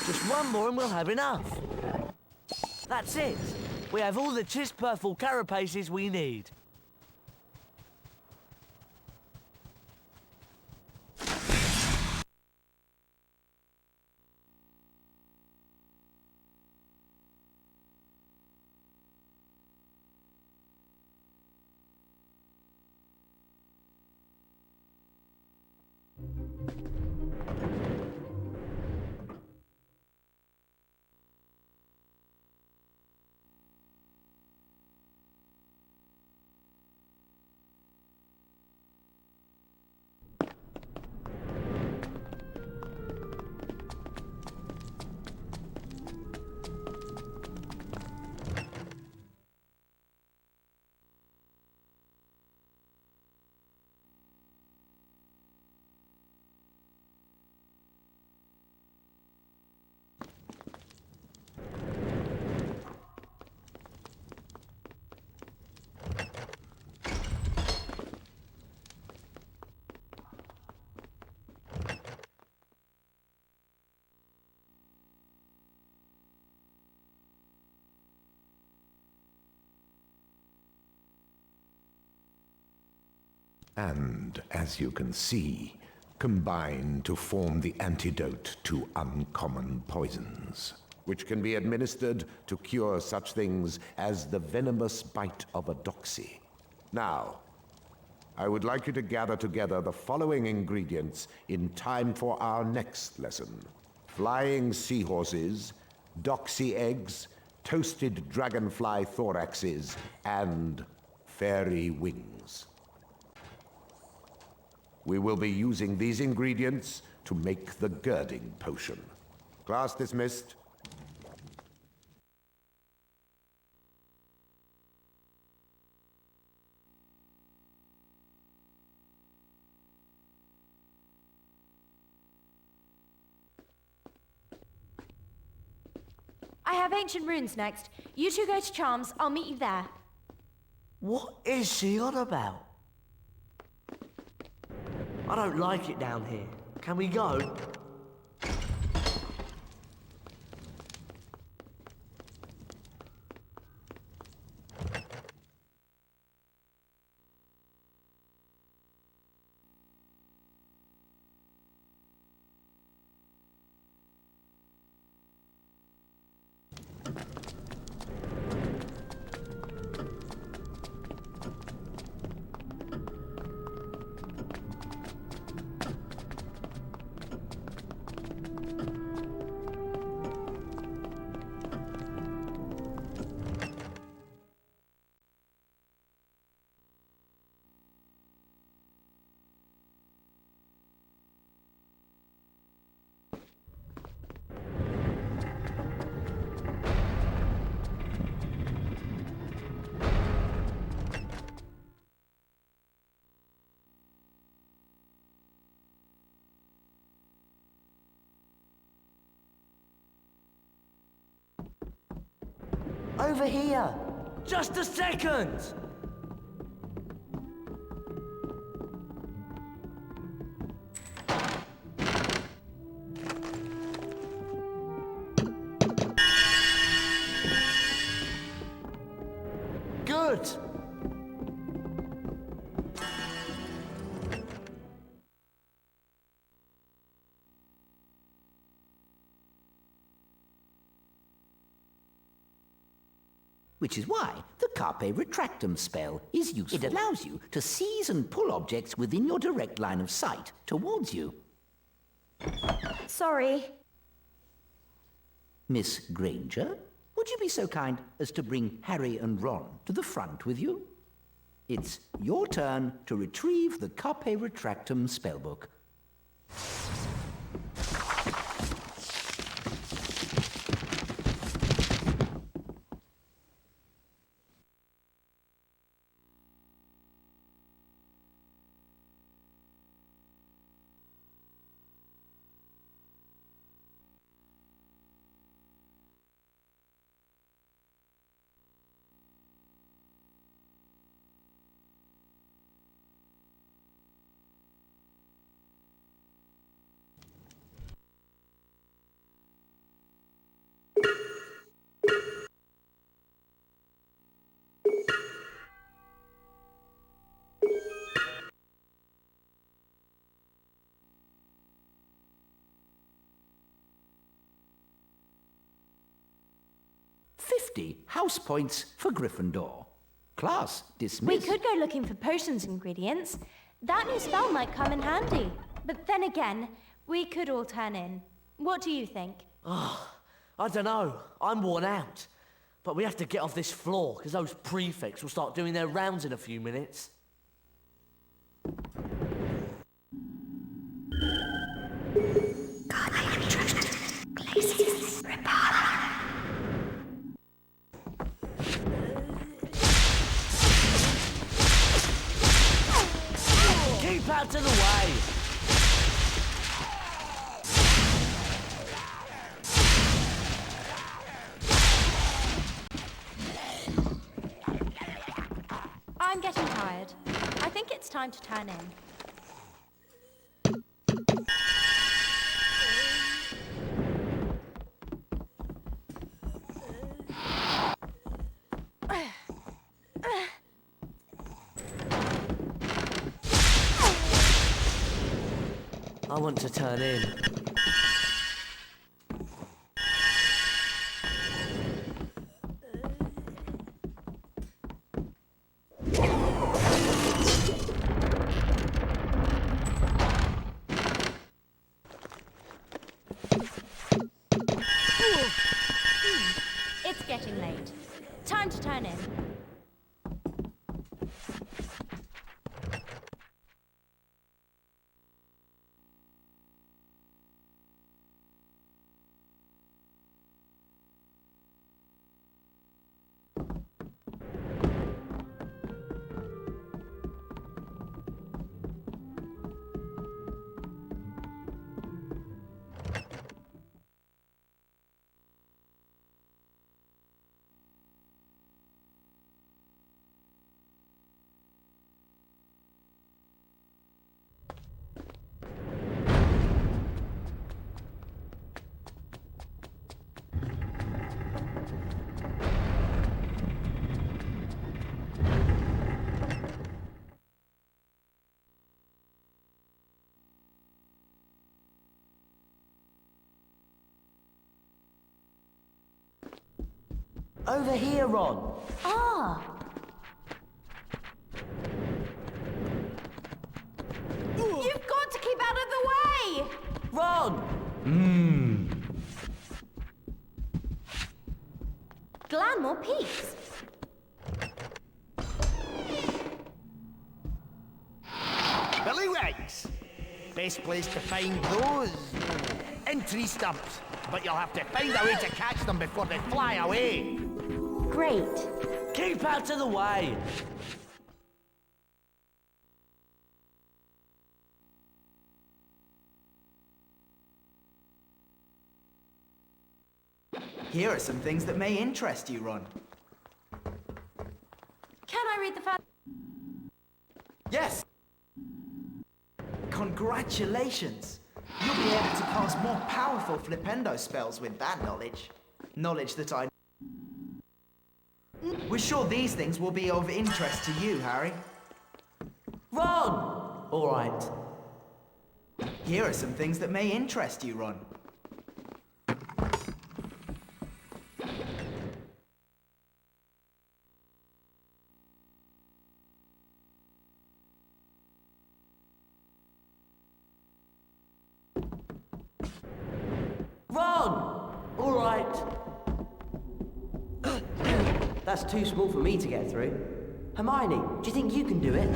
Just one more and we'll have enough. That's it. We have all the chisperfle carapaces we need. And, as you can see, combine to form the antidote to uncommon poisons, which can be administered to cure such things as the venomous bite of a doxy. Now, I would like you to gather together the following ingredients in time for our next lesson. Flying seahorses, doxy eggs, toasted dragonfly thoraxes, and fairy wings. We will be using these ingredients to make the girding potion. Class dismissed. I have ancient runes next. You two go to charms. I'll meet you there. What is she on about? I don't like it down here. Can we go? Over here! Just a second! Good! Which is why the Carpe Retractum spell is useful. It allows you to seize and pull objects within your direct line of sight towards you. Sorry. Miss Granger, would you be so kind as to bring Harry and Ron to the front with you? It's your turn to retrieve the Carpe Retractum spellbook. House points for Gryffindor. Class dismissed. We could go looking for potions ingredients. That new spell might come in handy. But then again, we could all turn in. What do you think? I don't know. I'm worn out. But we have to get off this floor, because those prefects will start doing their rounds in a few minutes. God, I am trapped. Glacius, repara. Keep out of the way! I'm getting tired. I think it's time to turn in. I want to turn in. It's getting late. Time to turn in. Over here, Ron. Ah! You've got to keep out of the way! Ron! Glanmore Peaks. Billywhigs! Best place to find those entry stumps, but you'll have to find a way to catch them before they fly away. Great. Keep out of the way. Here are some things that may interest you, Ron. Can I read the fact? Yes! Congratulations! You'll be able to cast more powerful flipendo spells with that knowledge. Knowledge that I... We're sure these things will be of interest to you, Harry. Ron! All right. Here are some things that may interest you, Ron. Ron! All right. That's too small for me to get through. Hermione, do you think you can do it?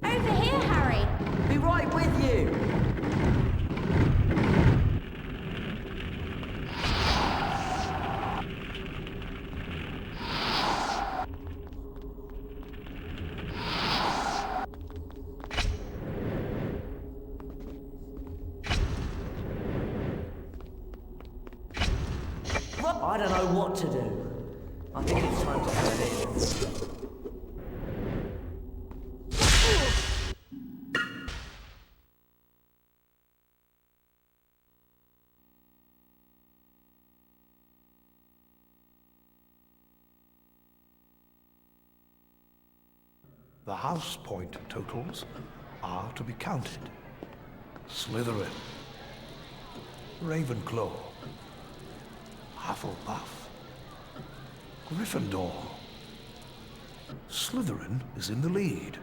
Over here, Harry. Be right with you. I don't know what to do. I think it's time to turn in. The house point totals are to be counted. Slytherin, Ravenclaw, Hufflepuff, Gryffindor. Slytherin is in the lead.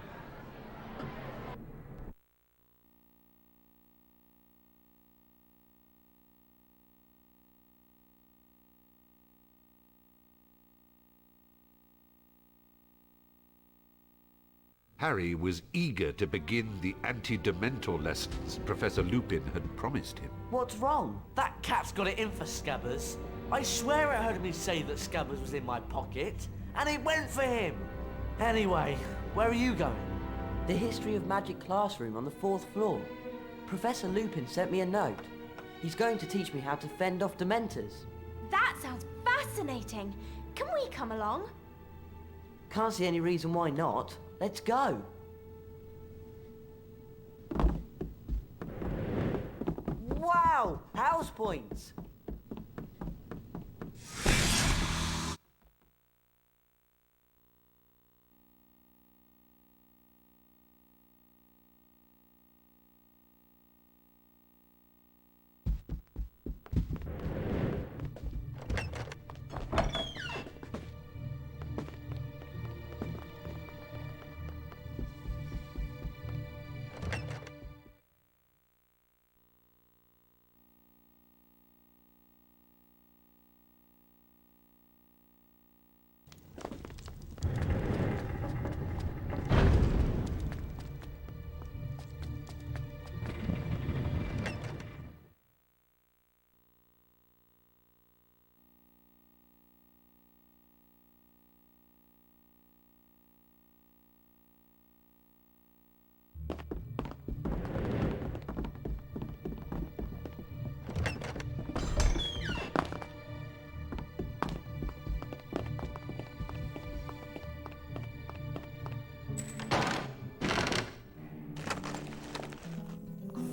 Harry was eager to begin the anti-Dementor lessons Professor Lupin had promised him. What's wrong? That cat's got it in for Scabbers. I swear I heard me say that Scabbers was in my pocket, and it went for him. Anyway, where are you going? The History of Magic classroom on the 4th floor. Professor Lupin sent me a note. He's going to teach me how to fend off Dementors. That sounds fascinating. Can we come along? Can't see any reason why not. Let's go. Wow! House points!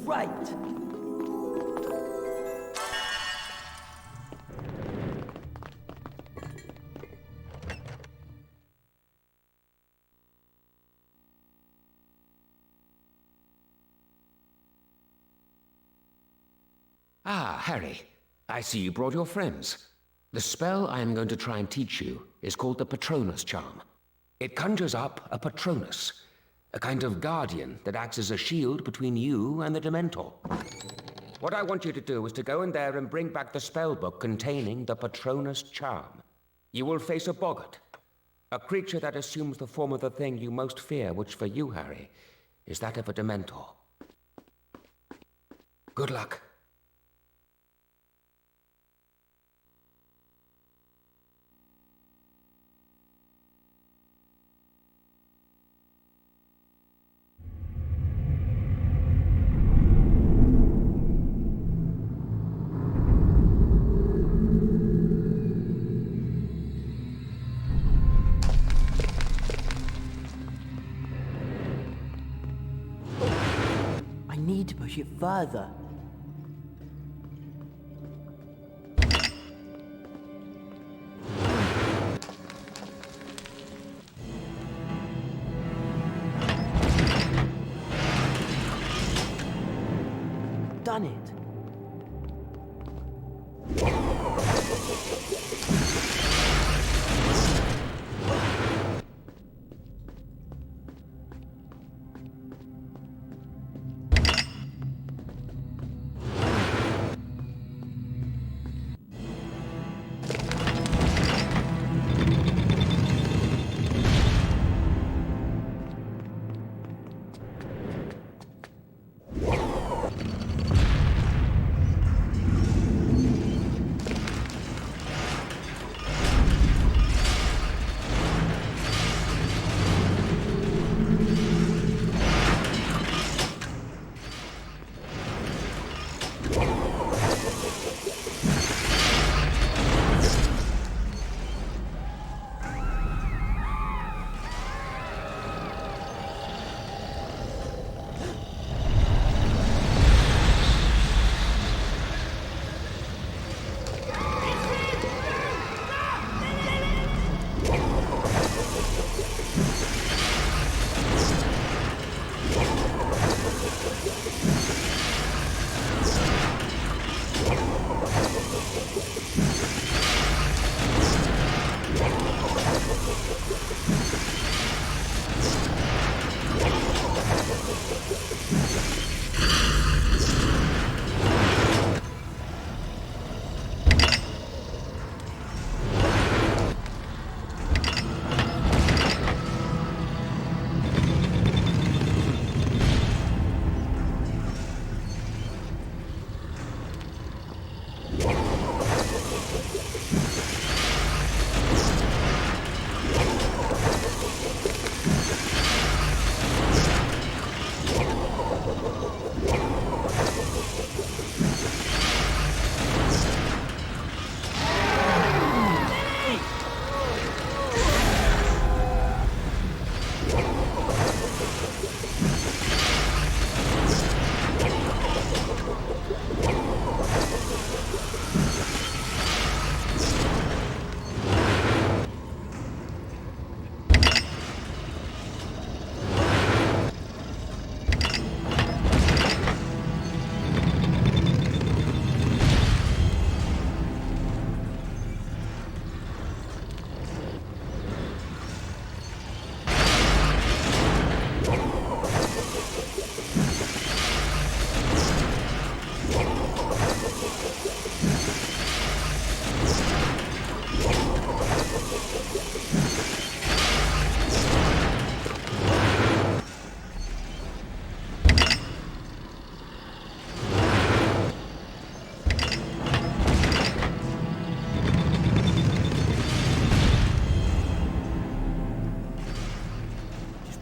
Great! Ah, Harry. I see you brought your friends. The spell I am going to try and teach you is called the Patronus Charm. It conjures up a Patronus, a kind of guardian that acts as a shield between you and the Dementor. What I want you to do is to go in there and bring back the spellbook containing the Patronus Charm. You will face a boggart, a creature that assumes the form of the thing you most fear, which for you, Harry, is that of a Dementor. Good luck. I need to push it further. Done it.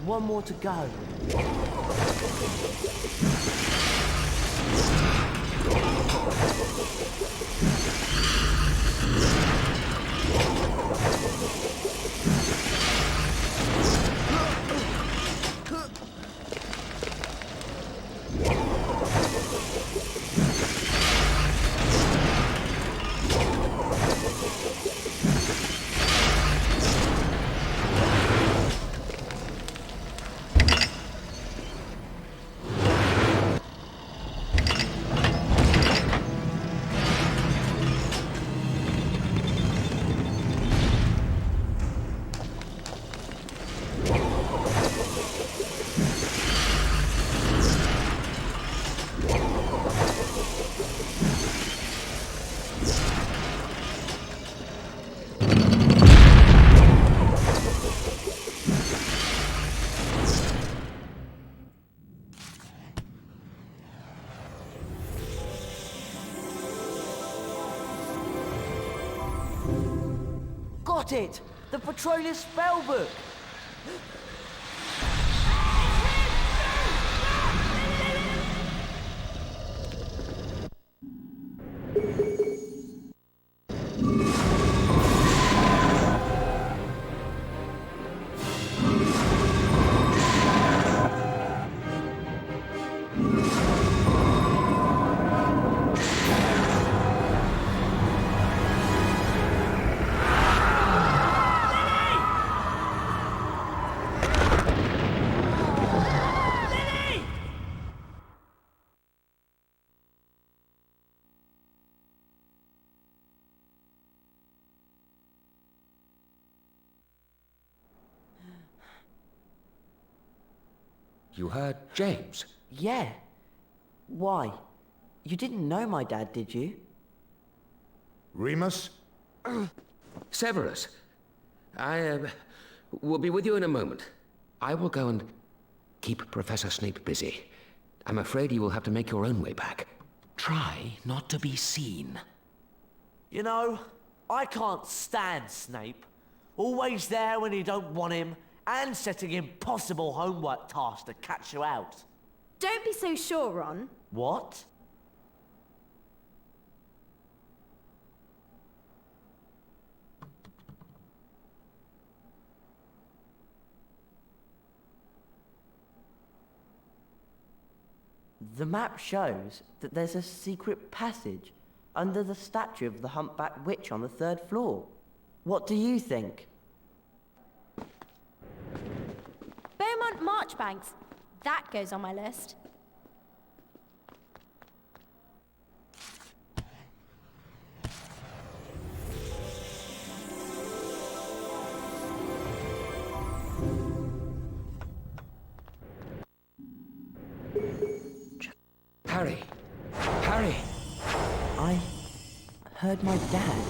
One more to go. got it! The Patronus spellbook! You heard James? Yeah. Why? You didn't know my dad, did you? Remus? Severus, I will be with you in a moment. I will go and keep Professor Snape busy. I'm afraid you will have to make your own way back. Try not to be seen. You know, I can't stand Snape. Always there when you don't want him, and setting impossible homework tasks to catch you out. Don't be so sure, Ron. What? The map shows that there's a secret passage under the statue of the humpback witch on the 3rd floor. What do you think? Beaumont Marchbanks. That goes on my list. Harry! Harry! I heard my dad.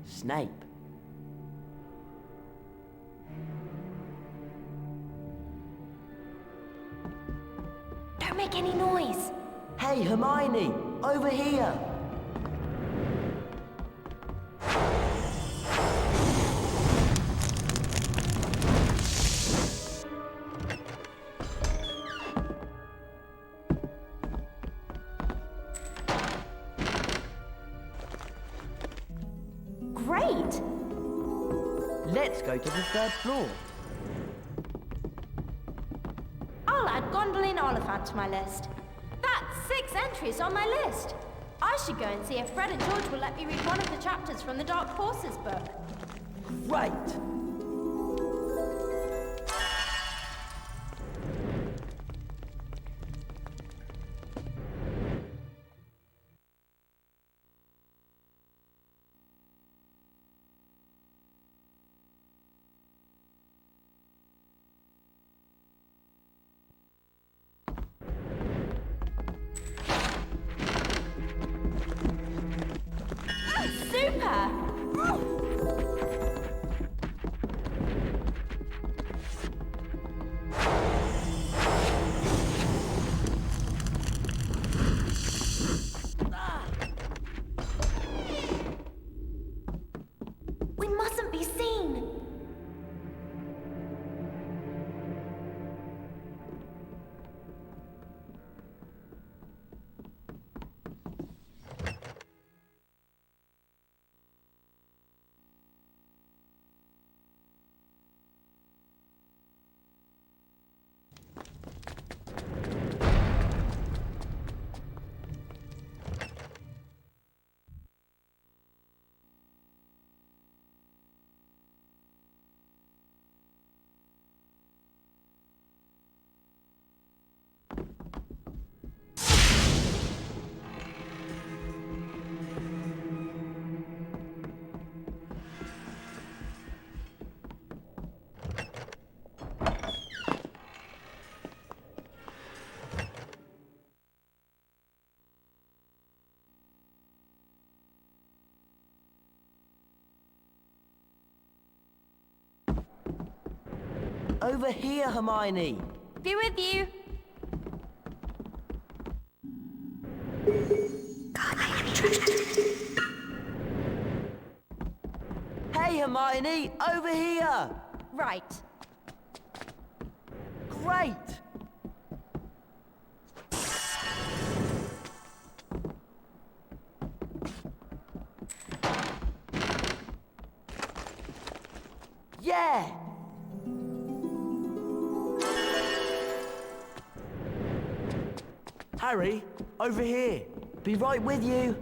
Snape. Don't make any noise. Hey, Hermione! Over here! Great! Let's go to the 3rd floor. I'll add Gondolin Oliphant to my list. That's 6 entries on my list. I should go and see if Fred and George will let me read one of the chapters from the Dark Horses book. Right. Super! over here, Hermione. Be with you. God, I am trusted. Hey, Hermione, over here. Right. Great. Yeah. Harry, over here. Be right with you.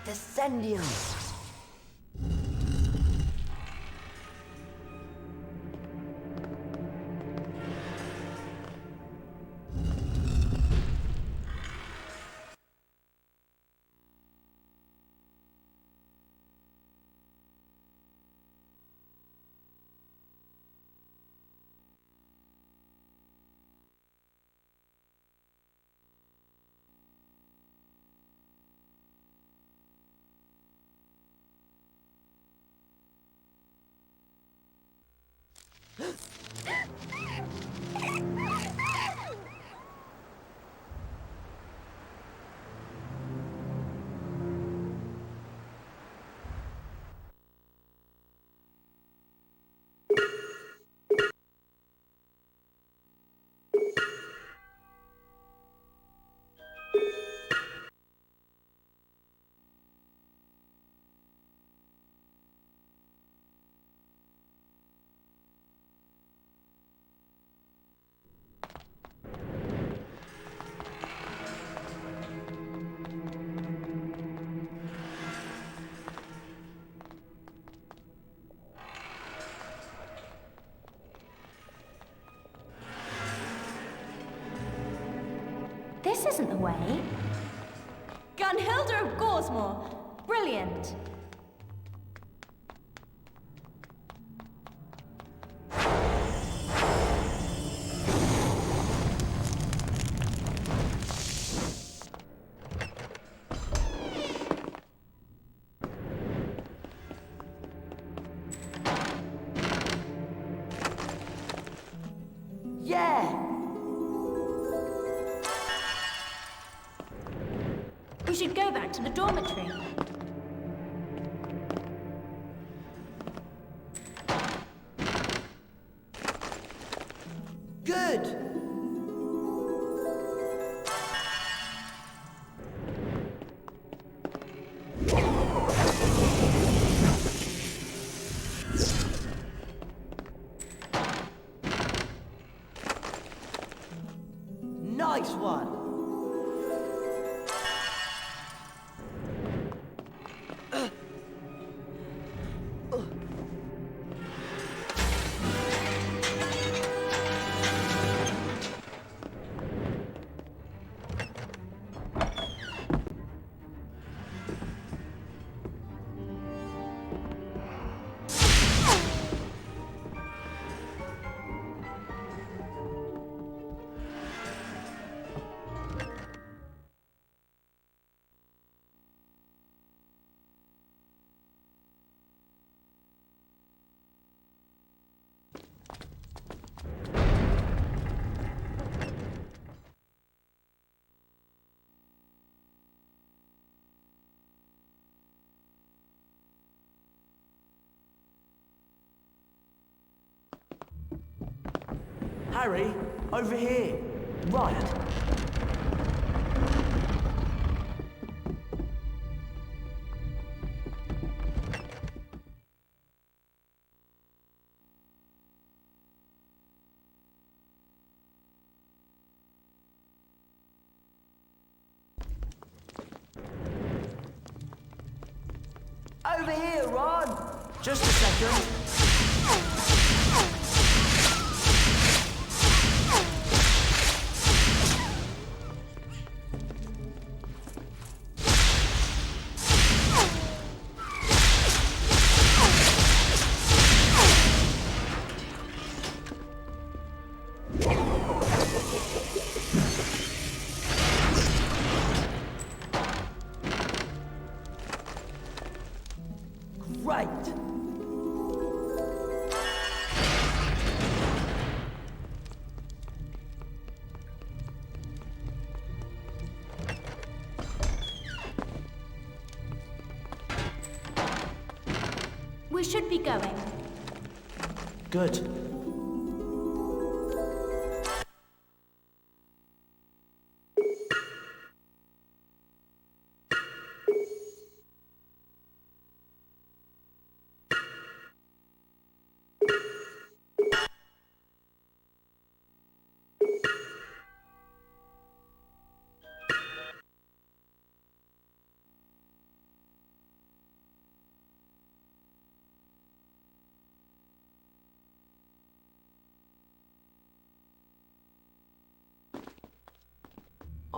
Descendium. This isn't the way. Gunhilda of Gorsmore. Brilliant. Yeah. We should go back to the dormitory. Good. Nice one. Harry, over here. Right. Just a second. Great! We should be going. Good.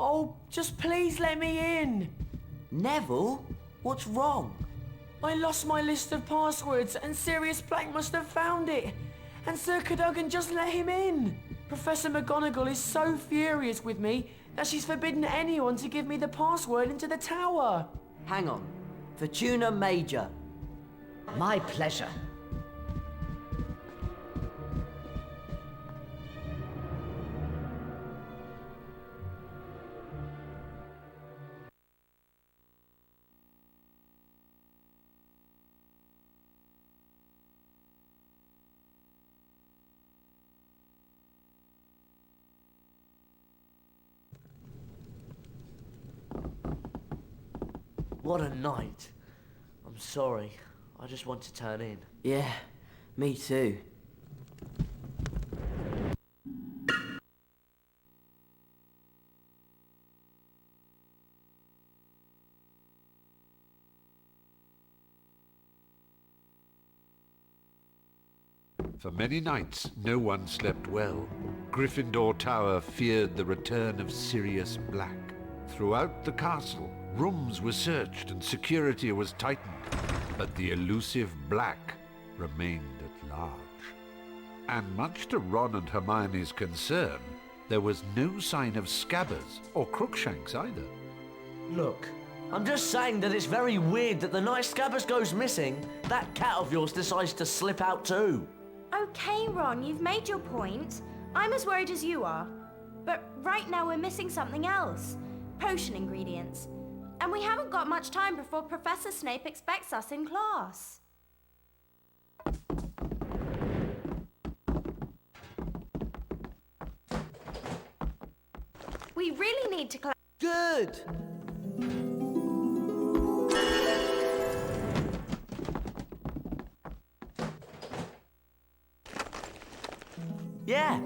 Oh, just please let me in. Neville? What's wrong? I lost my list of passwords and Sirius Black must have found it. And Sir Cadogan just let him in. Professor McGonagall is so furious with me that she's forbidden anyone to give me the password into the tower. Hang on. Fortuna Major. My pleasure. What a night. I'm sorry. I just want to turn in. Yeah, me too. For many nights, no one slept well. Gryffindor Tower feared the return of Sirius Black. Throughout the castle, rooms were searched and security was tightened, but the elusive Black remained at large. And much to Ron and Hermione's concern, there was no sign of Scabbers or Crookshanks either. Look, I'm just saying that it's very weird that the night Scabbers goes missing, that cat of yours decides to slip out too. Okay, Ron, you've made your point. I'm as worried as you are. But right now we're missing something else. Potion ingredients. And we haven't got much time before Professor Snape expects us in class. We really need to Good! Yeah.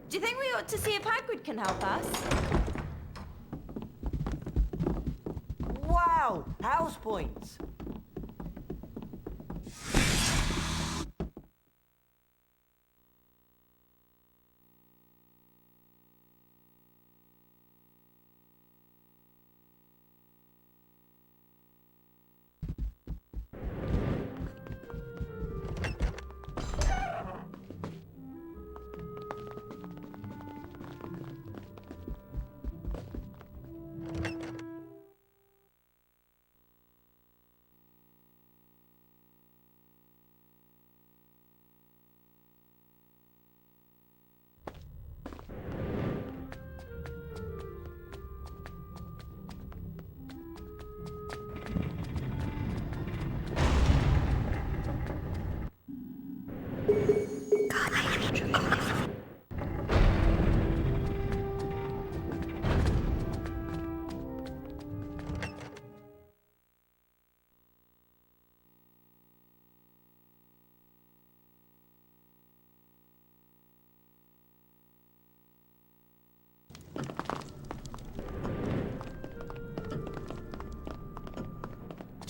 Do you think we ought to see if Hagrid can help us? Wow! House points!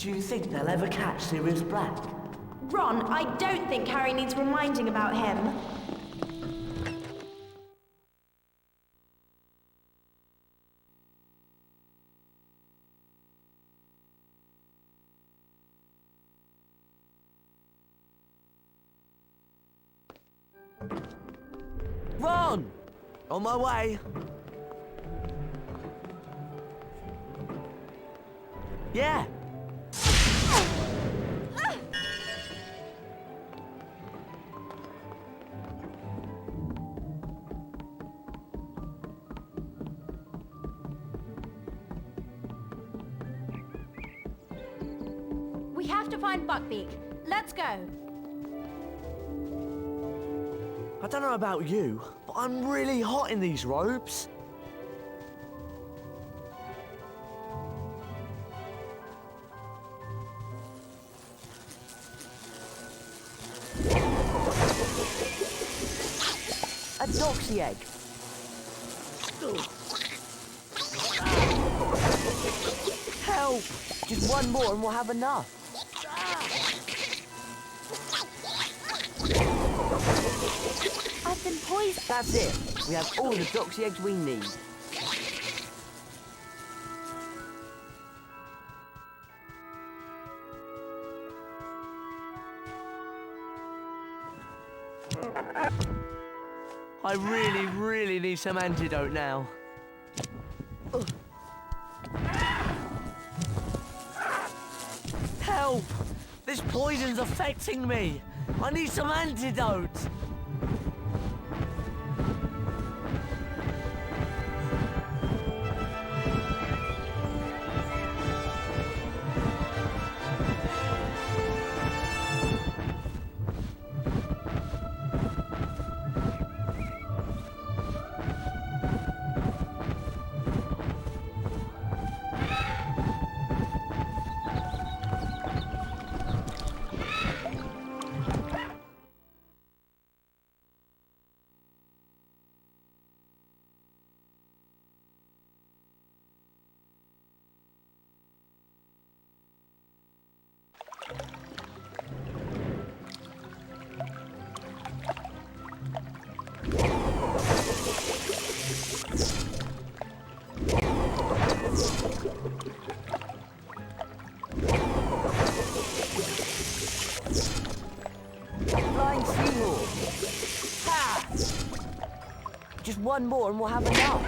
Do you think they'll ever catch Sirius Black? Ron, I don't think Harry needs reminding about him. Ron! On my way. Yeah. We have to find Buckbeak. Let's go. I don't know about you, but I'm really hot in these robes. A doxy egg. Help! Just one more and we'll have enough. I've been poisoned. That's it. We have all the doxy eggs we need. I really need some antidote now. Help! This poison's affecting me. I need some antidote. Flying seahorse. Ha! Just one more and we'll have enough.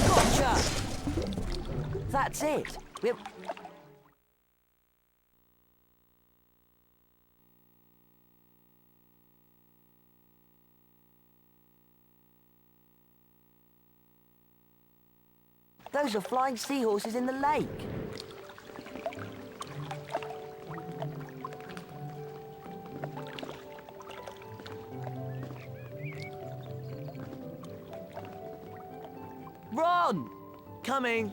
Gotcha! That's it. We're... Those are flying seahorses in the lake. Ron! Coming.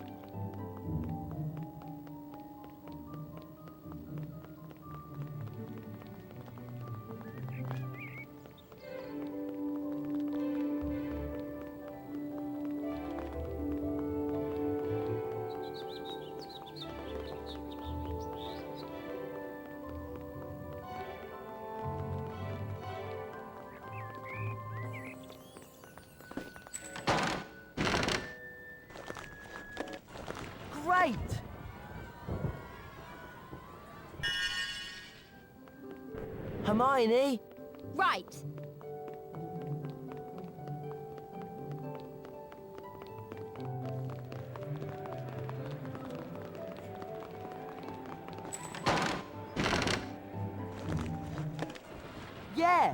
Great! Hermione? Right. Yeah!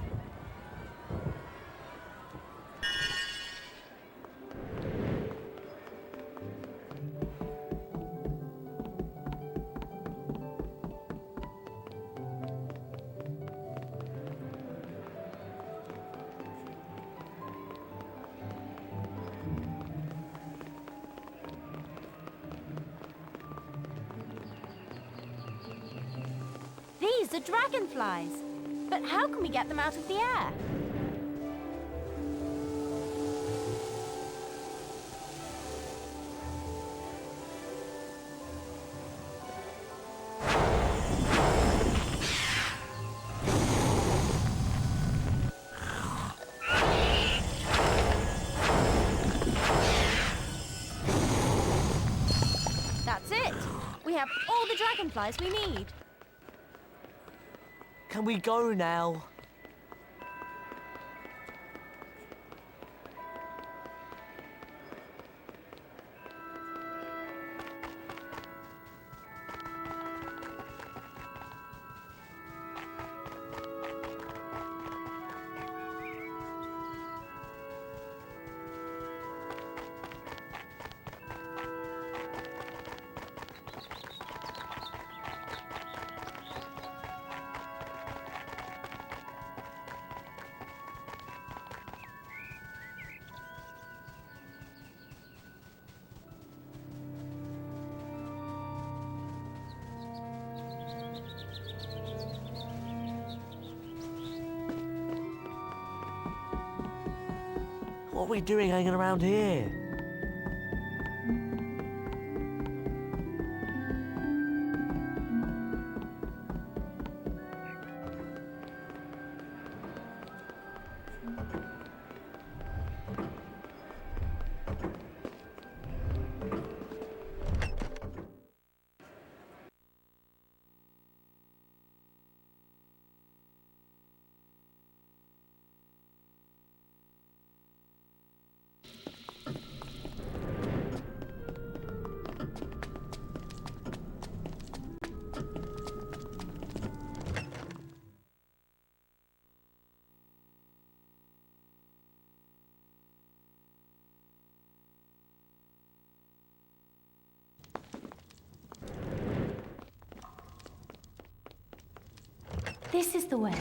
These are dragonflies. But how can we get them out of the air? dragonflies we need. Can we go now? What are we doing hanging around here? This is the way.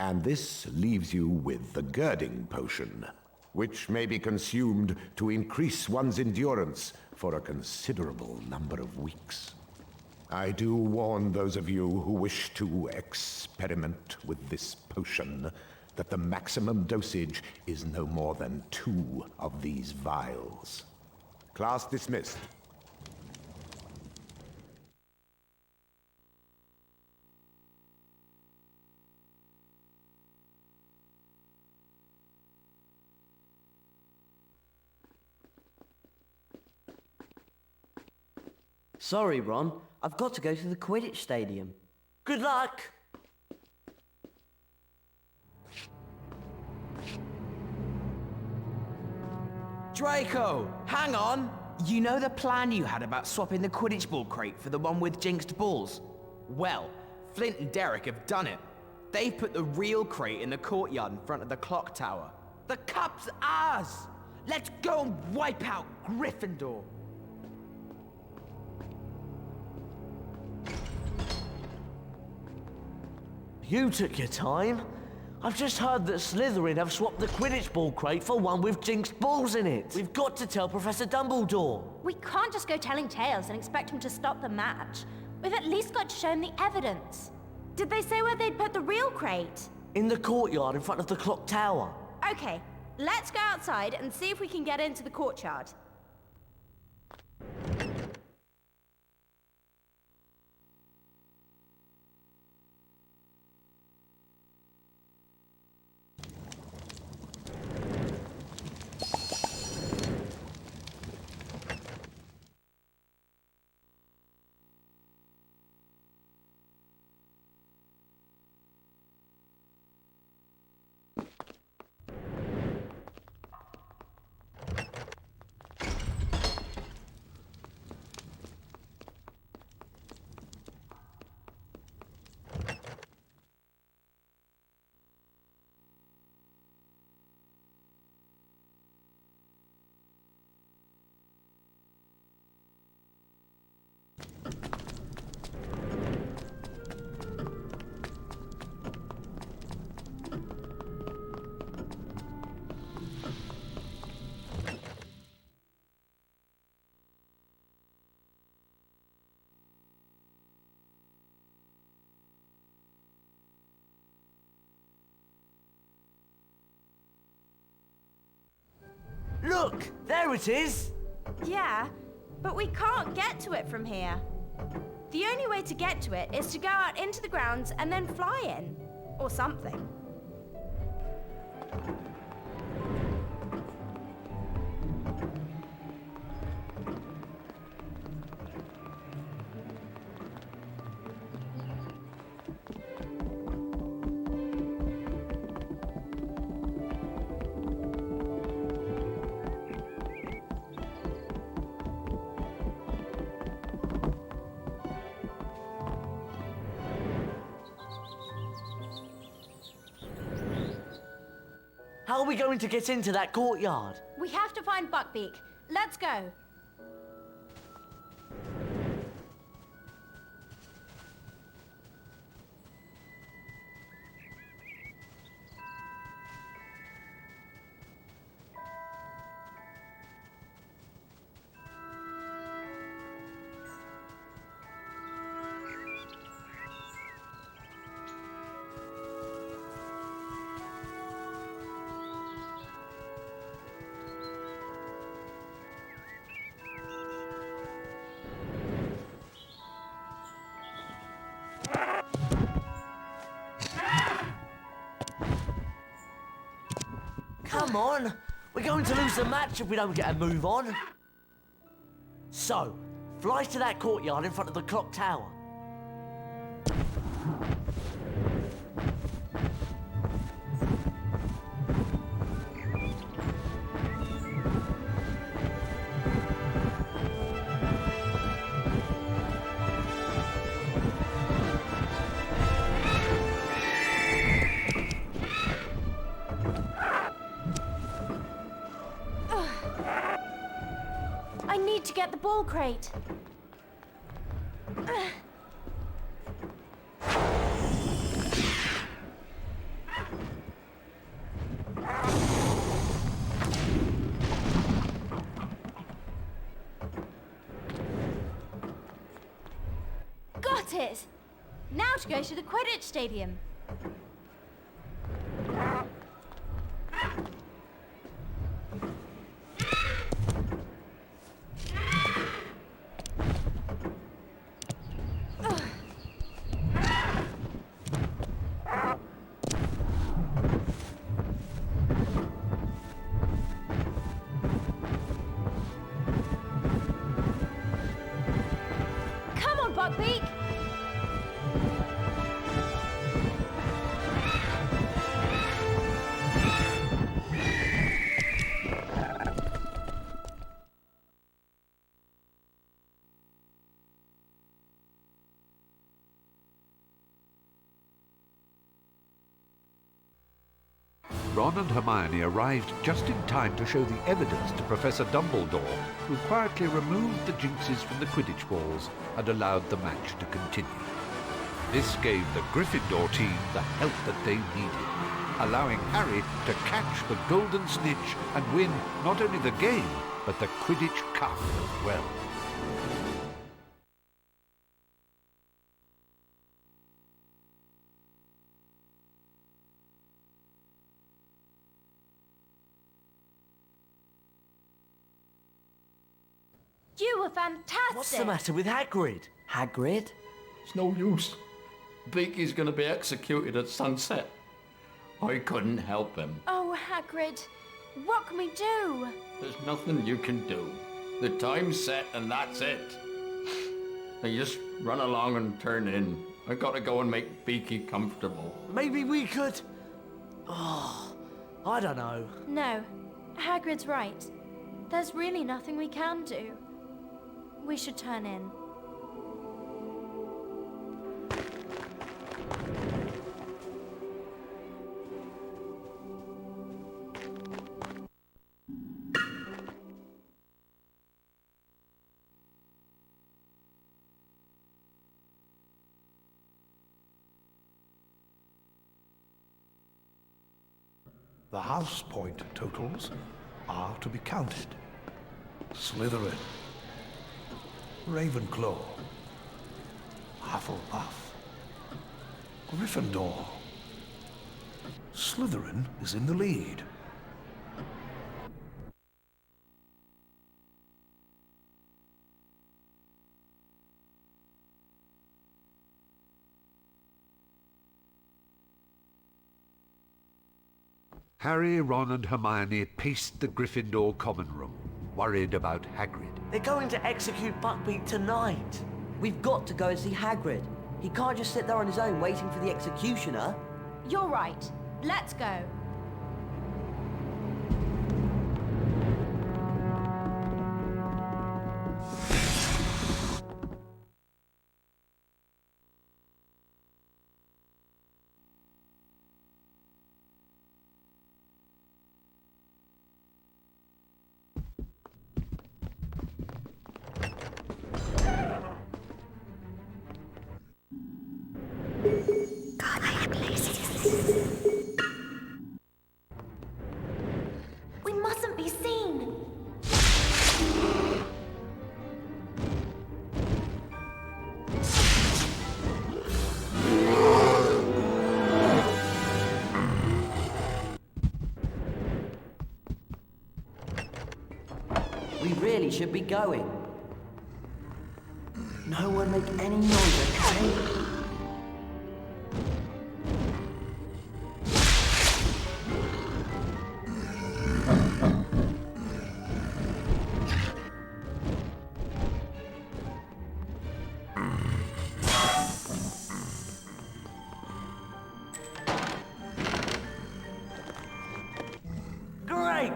And this leaves you with the girding potion, which may be consumed to increase one's endurance for a considerable number of weeks. I do warn those of you who wish to experiment with this potion that the maximum dosage is no more than 2 of these vials. Class dismissed. Sorry, Ron. I've got to go to the Quidditch stadium. Good luck! Draco, hang on! You know the plan you had about swapping the Quidditch ball crate for the one with jinxed balls? Well, Flint and Derek have done it. They've put the real crate in the courtyard in front of the clock tower. The cup's ours! Let's go and wipe out Gryffindor! You took your time. I've just heard that Slytherin have swapped the Quidditch ball crate for one with jinxed balls in it. We've got to tell Professor Dumbledore. We can't just go telling tales and expect him to stop the match. We've at least got to show him the evidence. Did they say where they'd put the real crate? In the courtyard in front of the clock tower. Okay, let's go outside and see if we can get into the courtyard. Look, there it is. Yeah, but we can't get to it from here. The only way to get to it is to go out into the grounds and then fly in. Or something. How are we going to get into that courtyard? We have to find Buckbeak. Let's go. Come on! We're going to lose the match if we don't get a move on. So, fly to that courtyard in front of the clock tower. I need to get the ball crate. Got it! Now to go to the Quidditch Stadium. Come on, Buckbeak! Ron and Hermione arrived just in time to show the evidence to Professor Dumbledore, who quietly removed the jinxes from the Quidditch balls and allowed the match to continue. This gave the Gryffindor team the help that they needed, allowing Harry to catch the Golden Snitch and win not only the game, but the Quidditch Cup as well. You were fantastic! What's the matter with Hagrid? Hagrid? It's no use. Beaky's gonna be executed at sunset. I couldn't help him. Oh, Hagrid, what can we do? There's nothing you can do. The time's set and that's it. Now just run along and turn in. I gotta go and make Beaky comfortable. Maybe we could... Oh, I don't know. No, Hagrid's right. There's really nothing we can do. We should turn in. The house point totals are to be counted. Slytherin, Ravenclaw, Hufflepuff, Gryffindor. Slytherin is in the lead. Harry, Ron and Hermione paced the Gryffindor common room, worried about Hagrid. They're going to execute Buckbeak tonight. We've got to go and see Hagrid. He can't just sit there on his own waiting for the executioner. You're right. Let's go. We mustn't be seen. We really should be going. No one make any noise, okay? Great!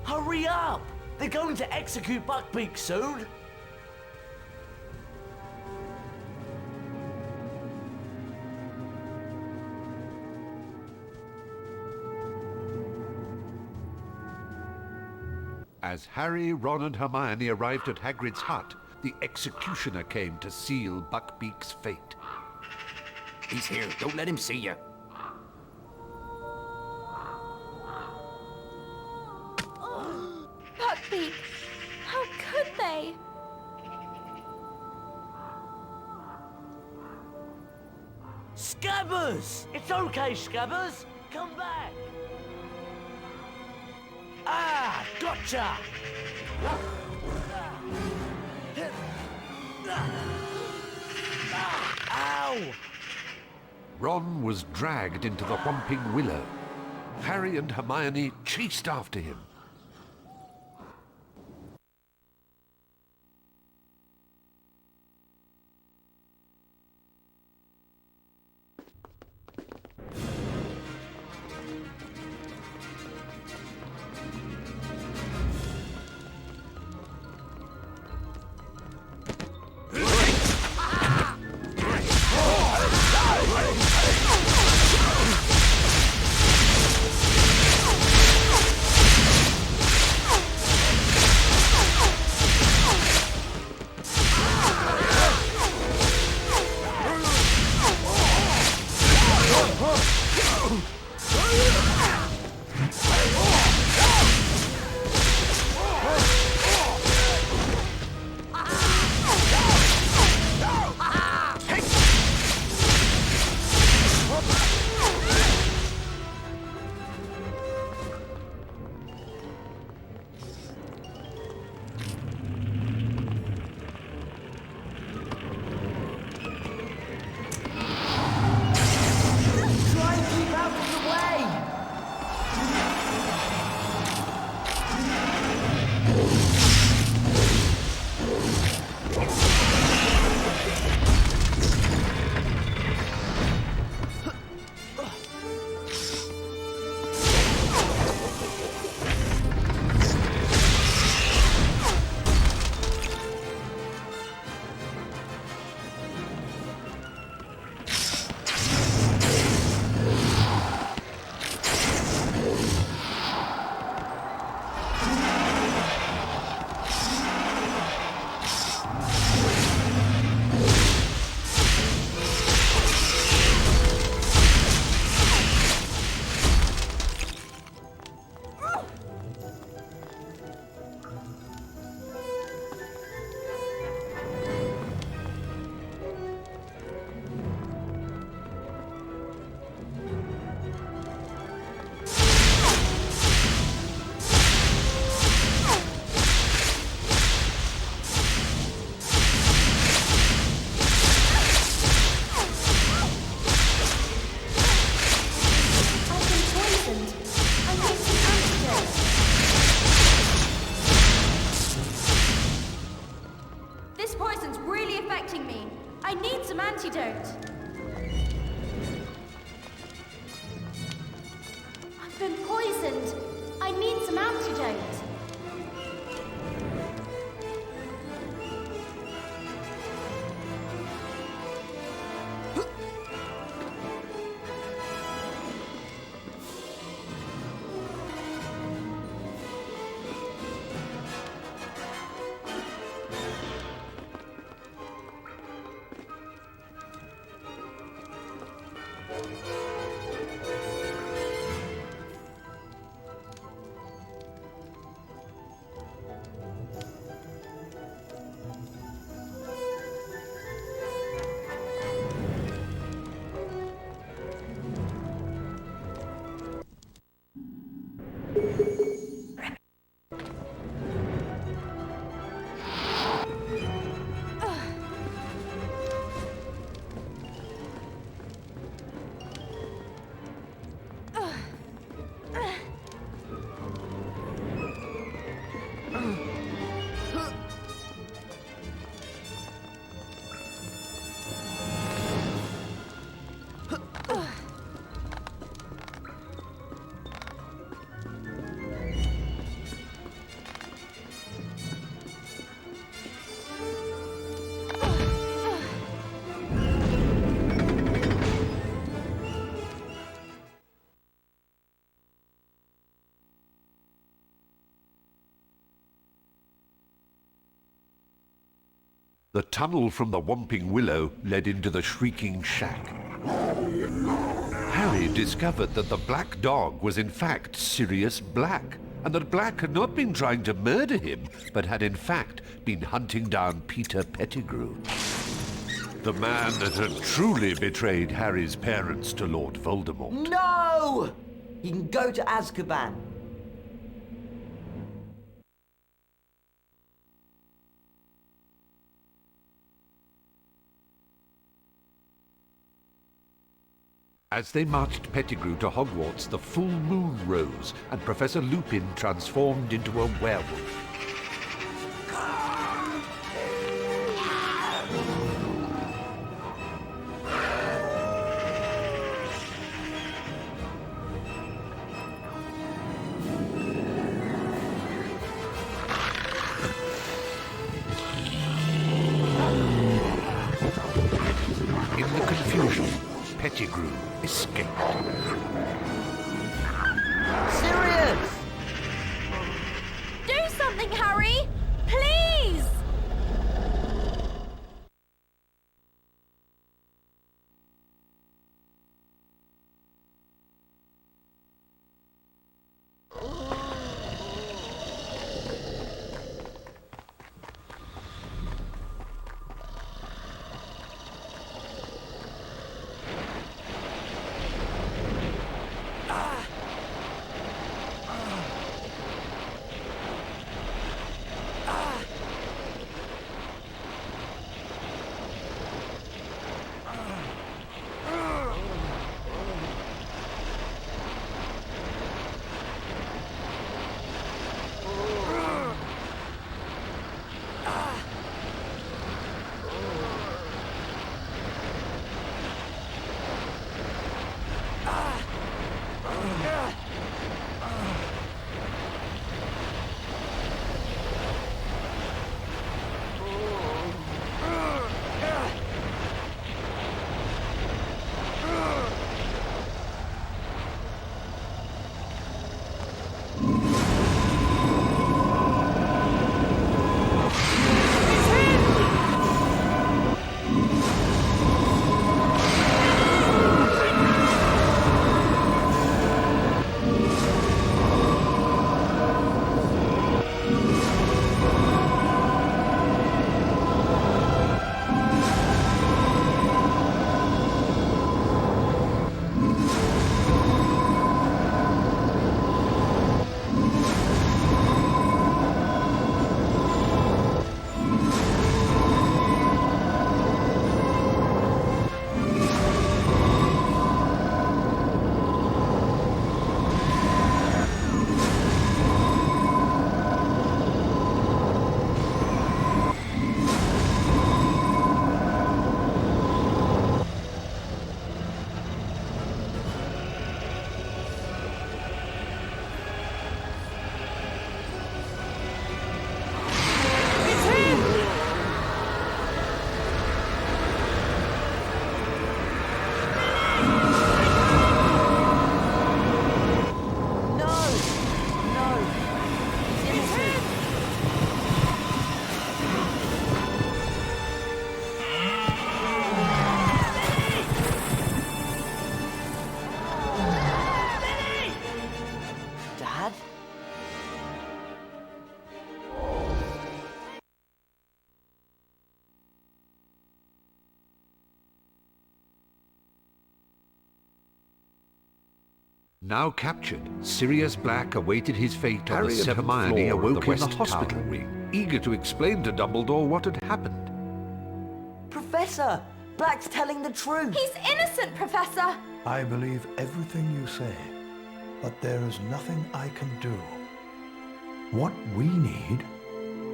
Hurry up! They're going to execute Buckbeak soon. As Harry, Ron and Hermione arrived at Hagrid's hut, the executioner came to seal Buckbeak's fate. He's here. Don't let him see you. Buckbeak, how could they? Scabbers! It's okay, Scabbers. Come back. Ah, gotcha! Ow! Ron was dragged into the whomping willow. Harry and Hermione chased after him. The tunnel from the Whomping Willow led into the Shrieking Shack. Harry discovered that the black dog was in fact Sirius Black, and that Black had not been trying to murder him, but had in fact been hunting down Peter Pettigrew. The man that had truly betrayed Harry's parents to Lord Voldemort. No! He can go to Azkaban. As they marched Pettigrew to Hogwarts, the full moon rose, and Professor Lupin transformed into a werewolf. In the confusion, Pettigrew escaped. Sirius! Do something, Harry! Please! Now captured, Sirius Black awaited his fate on Harry the and 7th Hermione floor awoke of the in the West hospital Tower, wing. eager to explain to Dumbledore what had happened. Professor! Black's telling the truth! He's innocent, Professor! I believe everything you say, but there is nothing I can do. What we need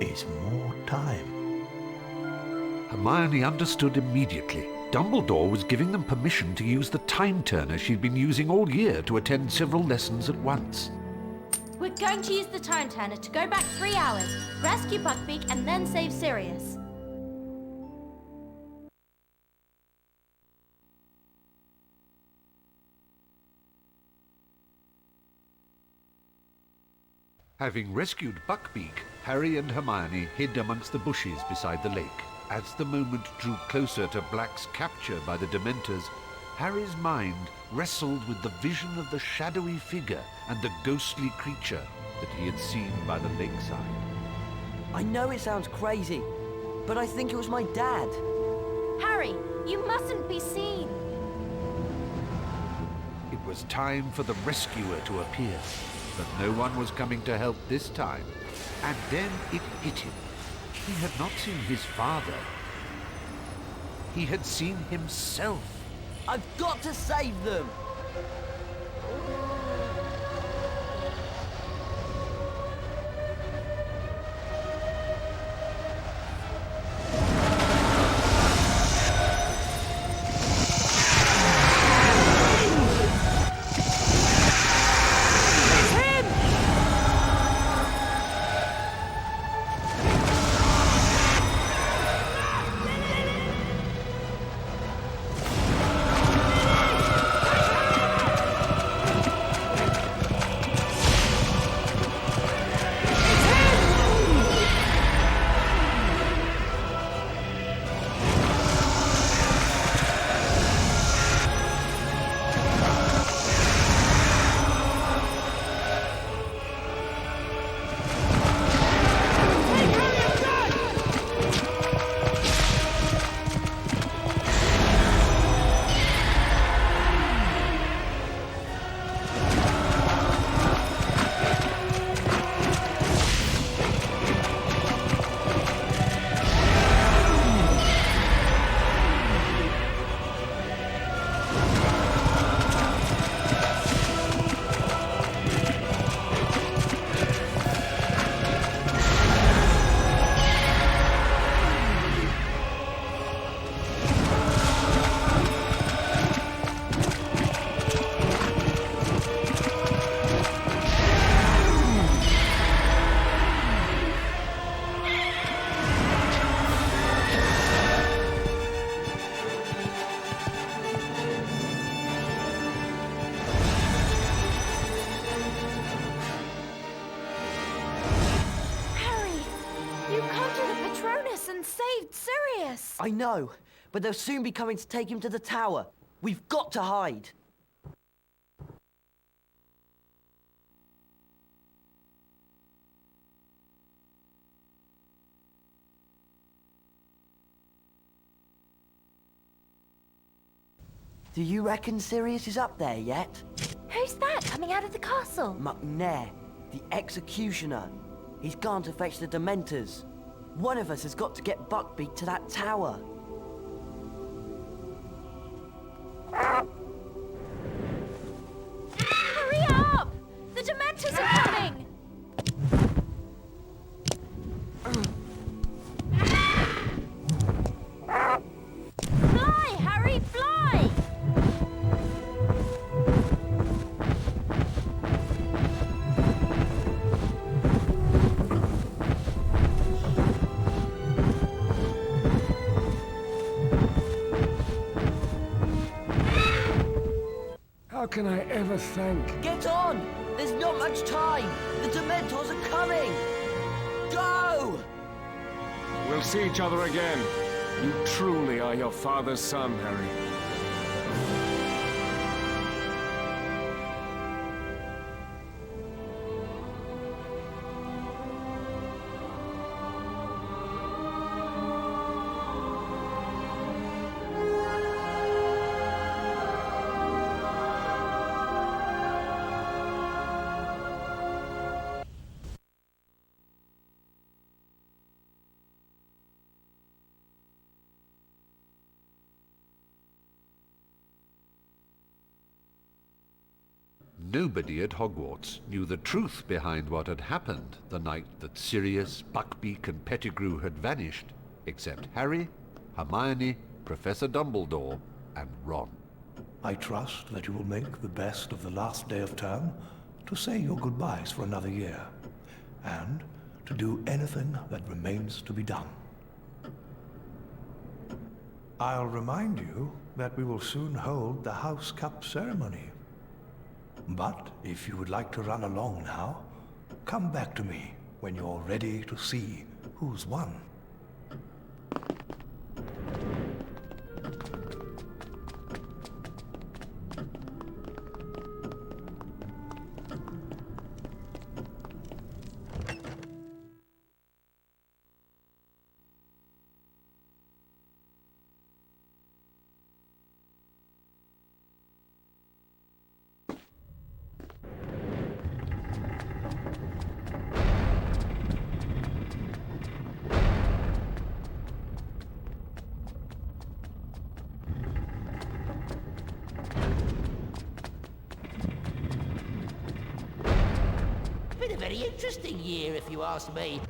is more time. Hermione understood immediately. Dumbledore was giving them permission to use the time turner she'd been using all year to attend several lessons at once. We're going to use the time turner to go back 3 hours, rescue Buckbeak, and then save Sirius. Having rescued Buckbeak, Harry and Hermione hid amongst the bushes beside the lake. As the moment drew closer to Black's capture by the Dementors, Harry's mind wrestled with the vision of the shadowy figure and the ghostly creature that he had seen by the lakeside. I know it sounds crazy, but I think it was my dad. Harry, you mustn't be seen. It was time for the rescuer to appear, but no one was coming to help this time. And then it hit him. He had not seen his father. He had seen himself. I've got to save them! And saved Sirius! I know, but they'll soon be coming to take him to the tower. We've got to hide. Do you reckon Sirius is up there yet? Who's that coming out of the castle? McNair, the executioner. He's gone to fetch the Dementors. One of us has got to get Buckbeak to that tower. Hurry up! The Dementors are coming! Fly, Harry, fly! How can I ever thank... Get on! There's not much time! The Dementors are coming! Go! We'll see each other again. You truly are your father's son, Harry. nobody at Hogwarts knew the truth behind what had happened the night that Sirius, Buckbeak and Pettigrew had vanished, except Harry, Hermione, Professor Dumbledore and Ron. I trust that you will make the best of the last day of term to say your goodbyes for another year, and to do anything that remains to be done. I'll remind you that we will soon hold the House Cup ceremony. But if you would like to run along now, come back to me when you're ready to see who's won. Been a very interesting year, if you ask me.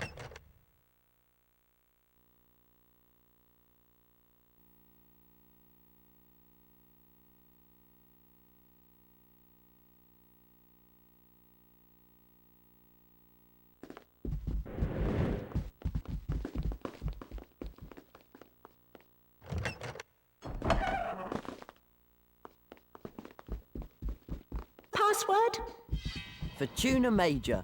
Password? Fortuna Major.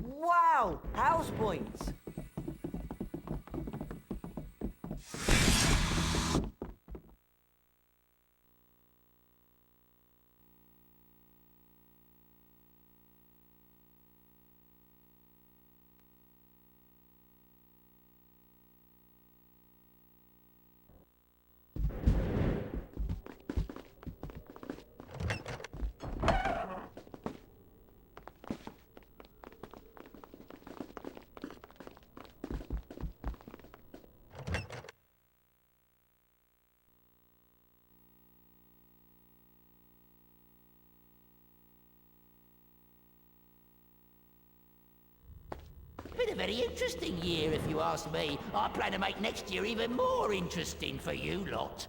Wow! House points! Been a very interesting year, if you ask me. I plan to make next year even more interesting for you lot.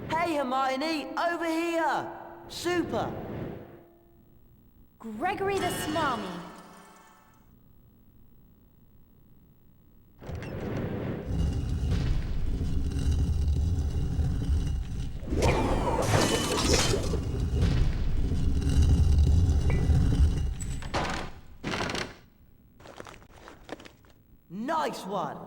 Hey Hermione, over here! Super! Gregory the Smarmy. Nice one!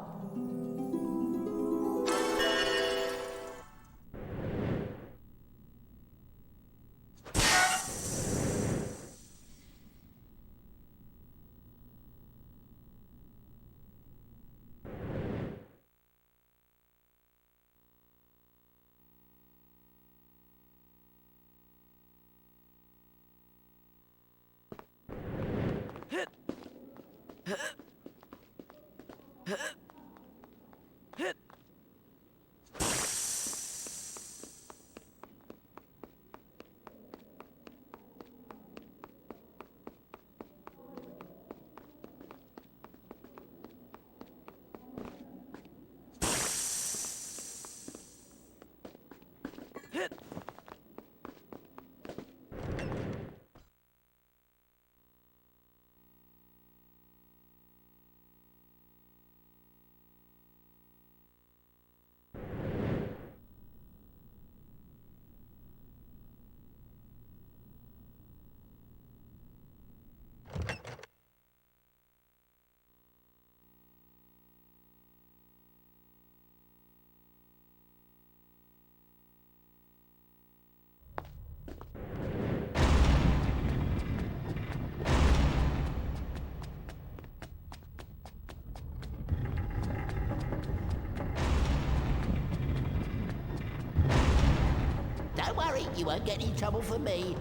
you won't get any trouble from me.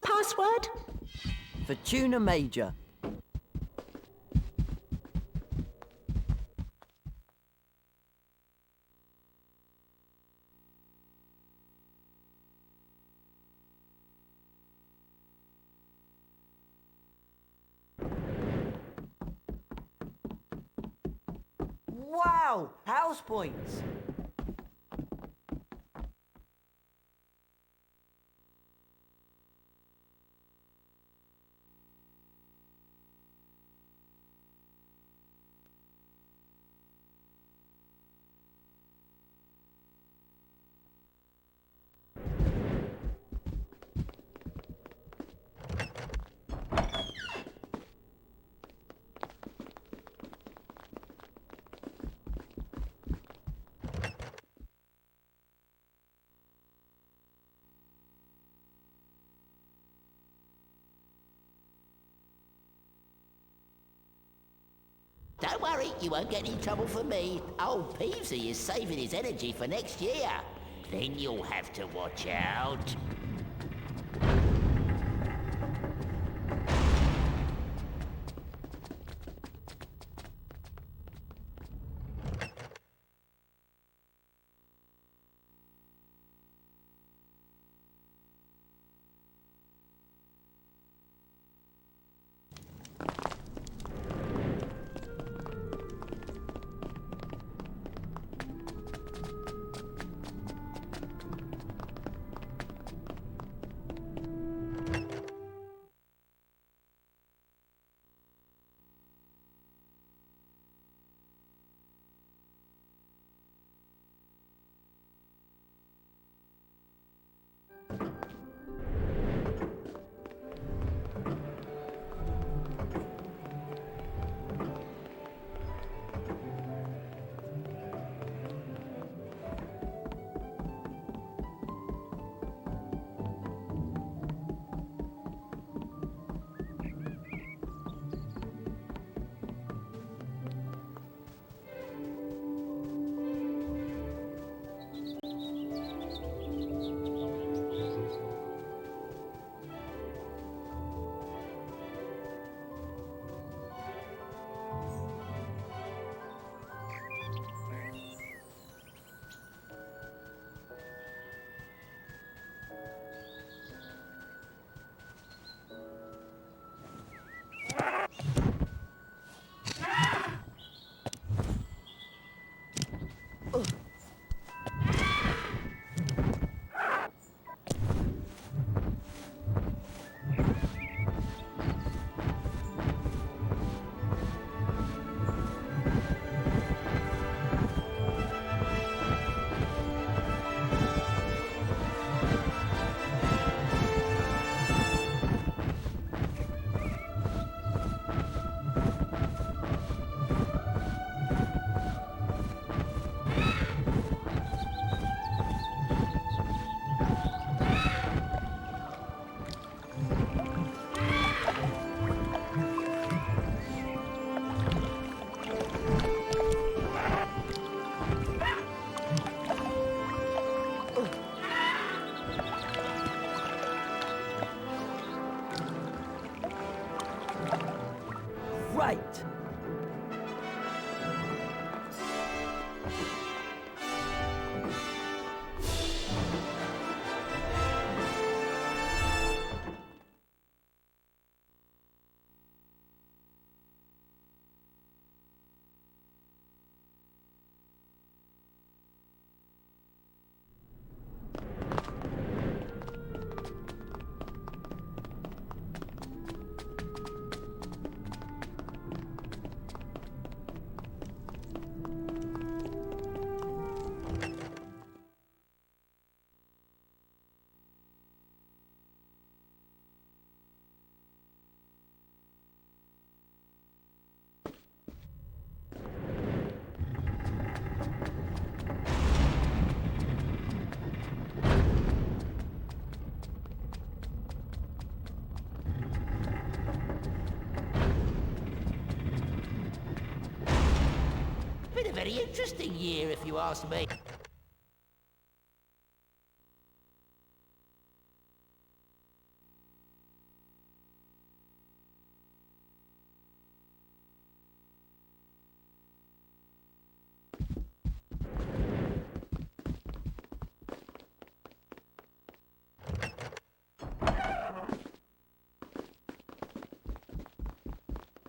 Password? Fortuna Major. Wow! House points! Don't worry, you won't get any trouble from me. Old Peevesy is saving his energy for next year. Then you'll have to watch out. very interesting year, if you ask me.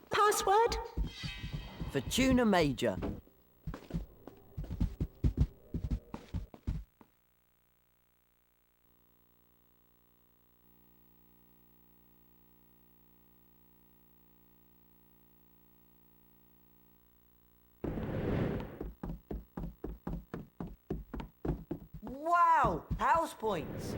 Password? Fortuna Major. Wow! House points!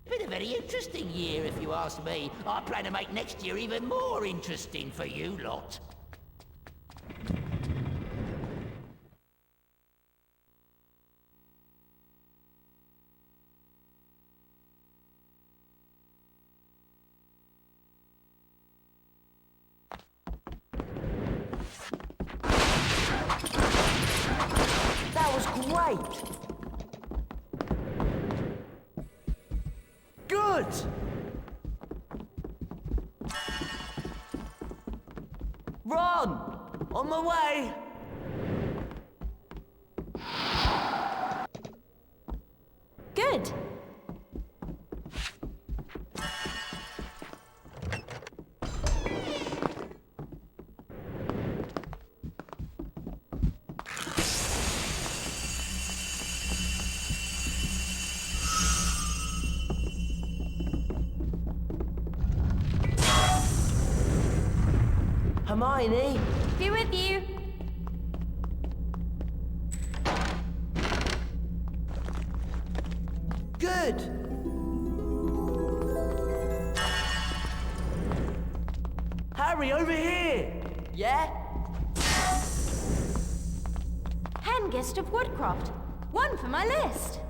Been a very interesting year, if you ask me. I plan to make next year even more interesting for you lot. That was great! Good! Run! On my way! Good. Hermione! Be with you. Good! Harry, over here! Yeah? Hengist of Woodcroft. One for my list.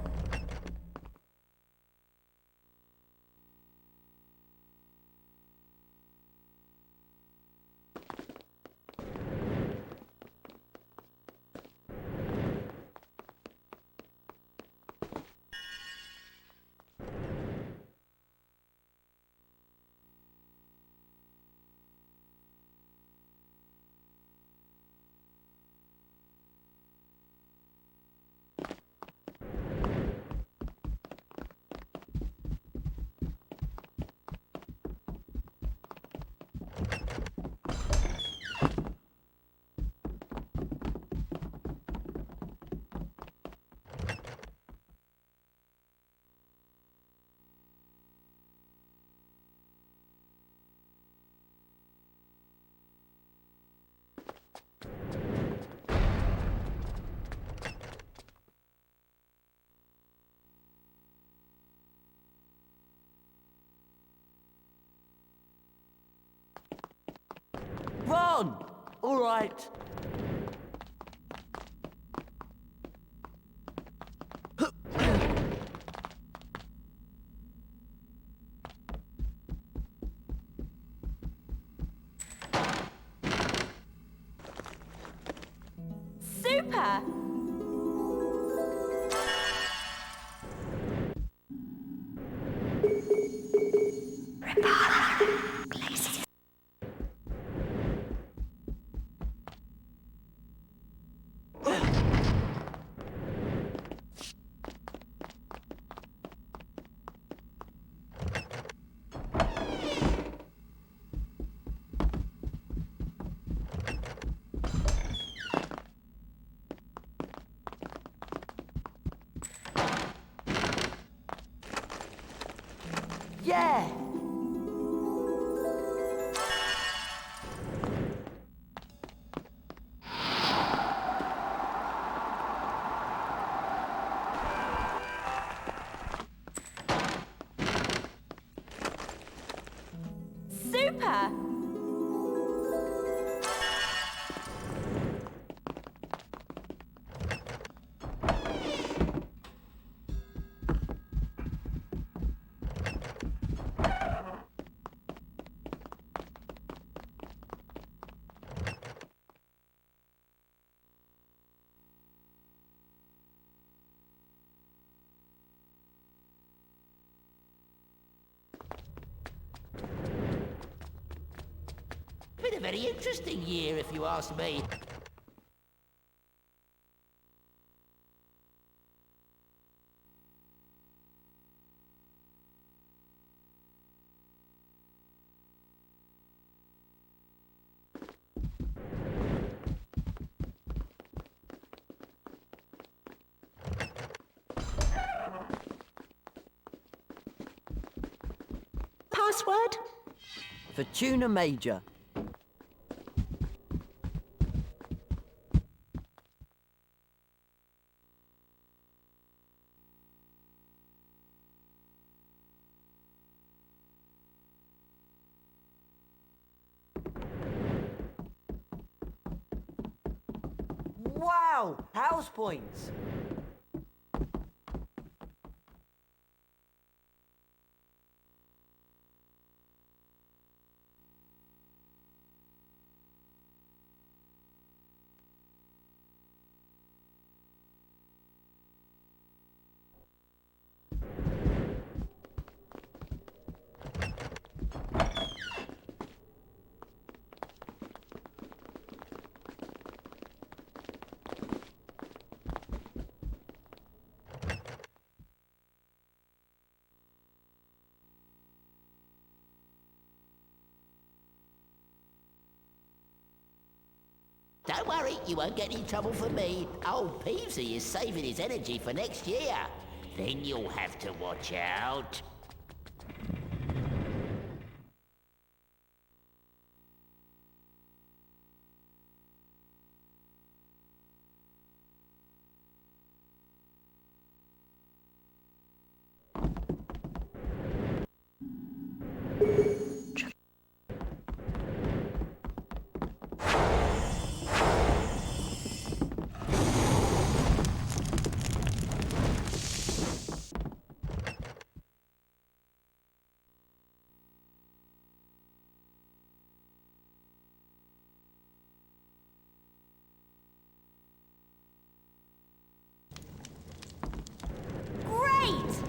Run! All right. Super! Yeah! Super! Been a very interesting year, if you ask me. Password? Fortuna Major. Wow! House points! Don't worry, you won't get in trouble for me. Old Peevesy is saving his energy for next year. Then you'll have to watch out. Great!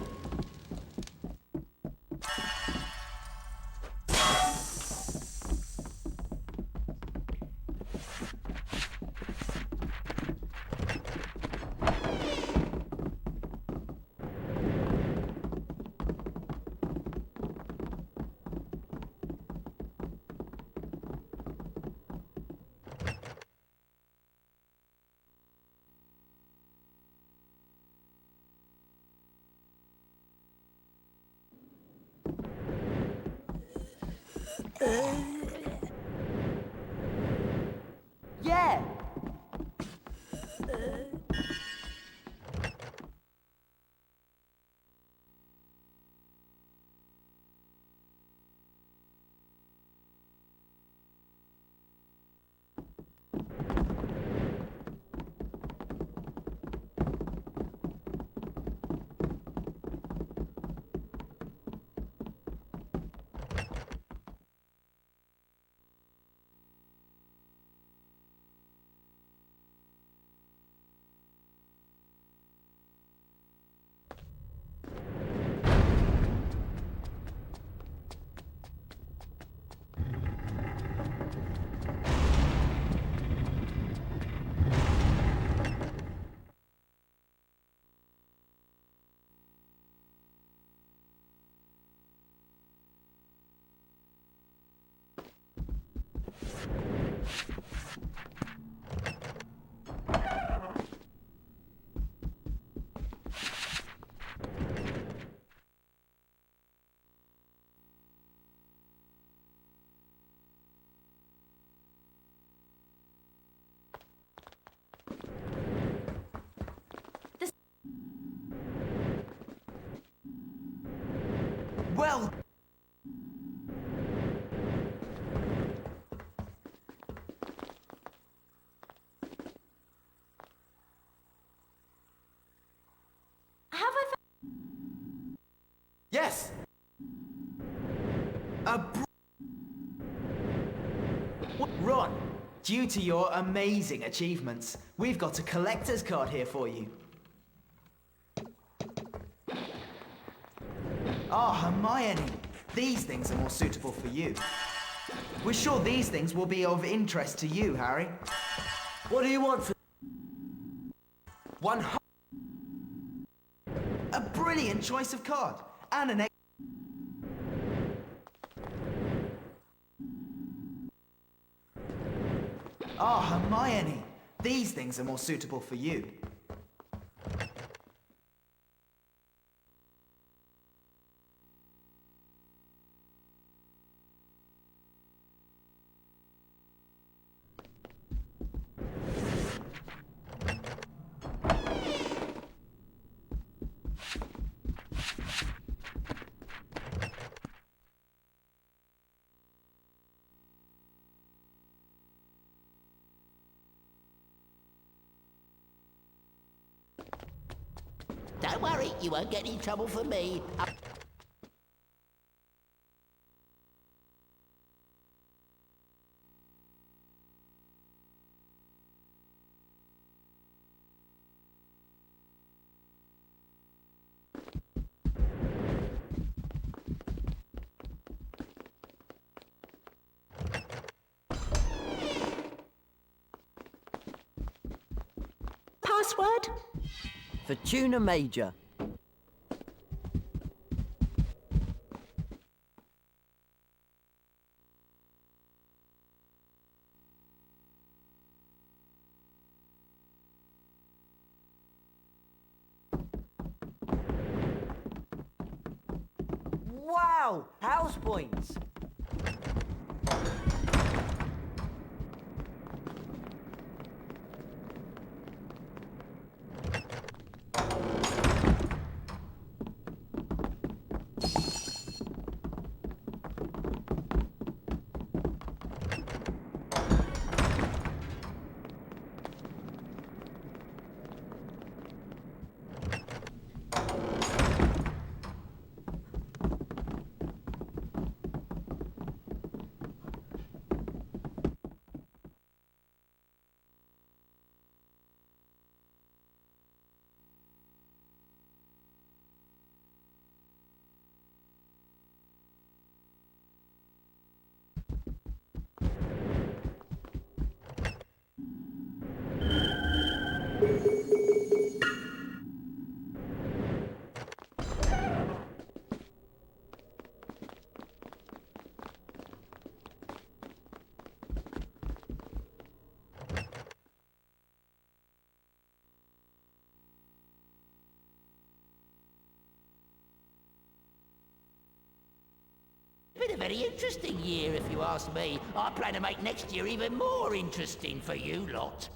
Yeah! Well... Have I Yes! Ron, due to your amazing achievements, we've got a collector's card here for you. Hermione, these things are more suitable for you. We're sure these things will be of interest to you, Harry. What do you want for... A brilliant choice of card, and an Hermione, these things are more suitable for you. Don't worry, you won't get any trouble from me. Password? Fortuna Major. Wow! House points! Been a very interesting year, if you ask me. I plan to make next year even more interesting for you lot.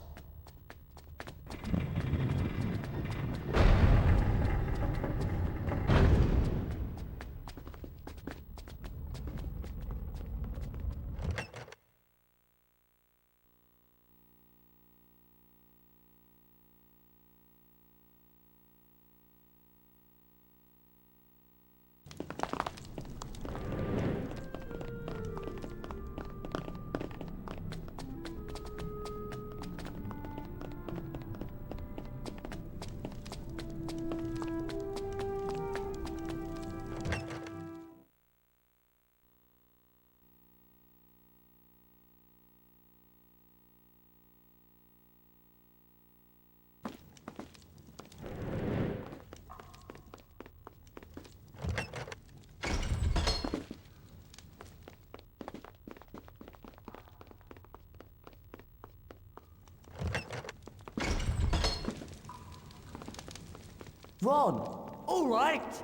Ron, all right.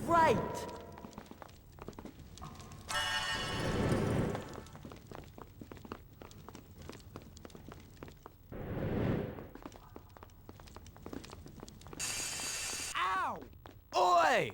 Great. Ow! Oi!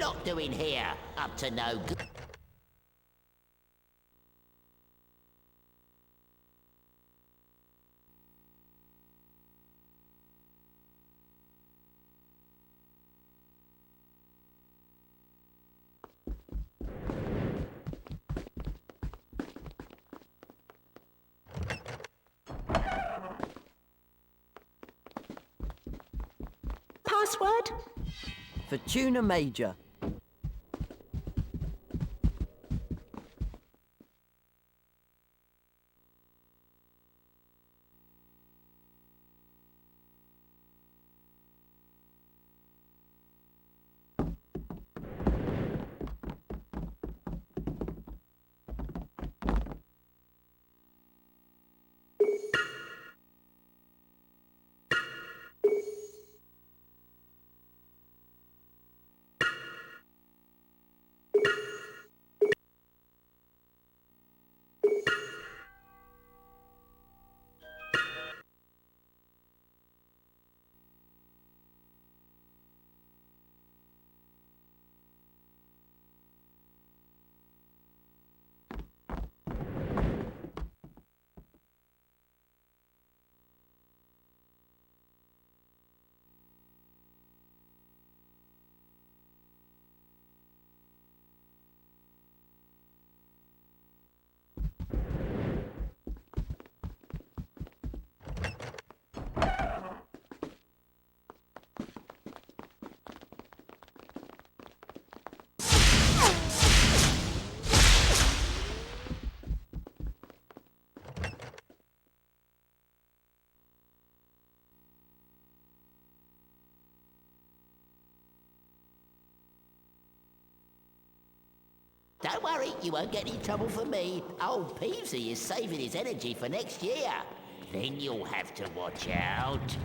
lot doing here? Up to no good. Password? Fortuna Major. Don't worry, you won't get any trouble from me. Old Peevesy is saving his energy for next year. Then you'll have to watch out.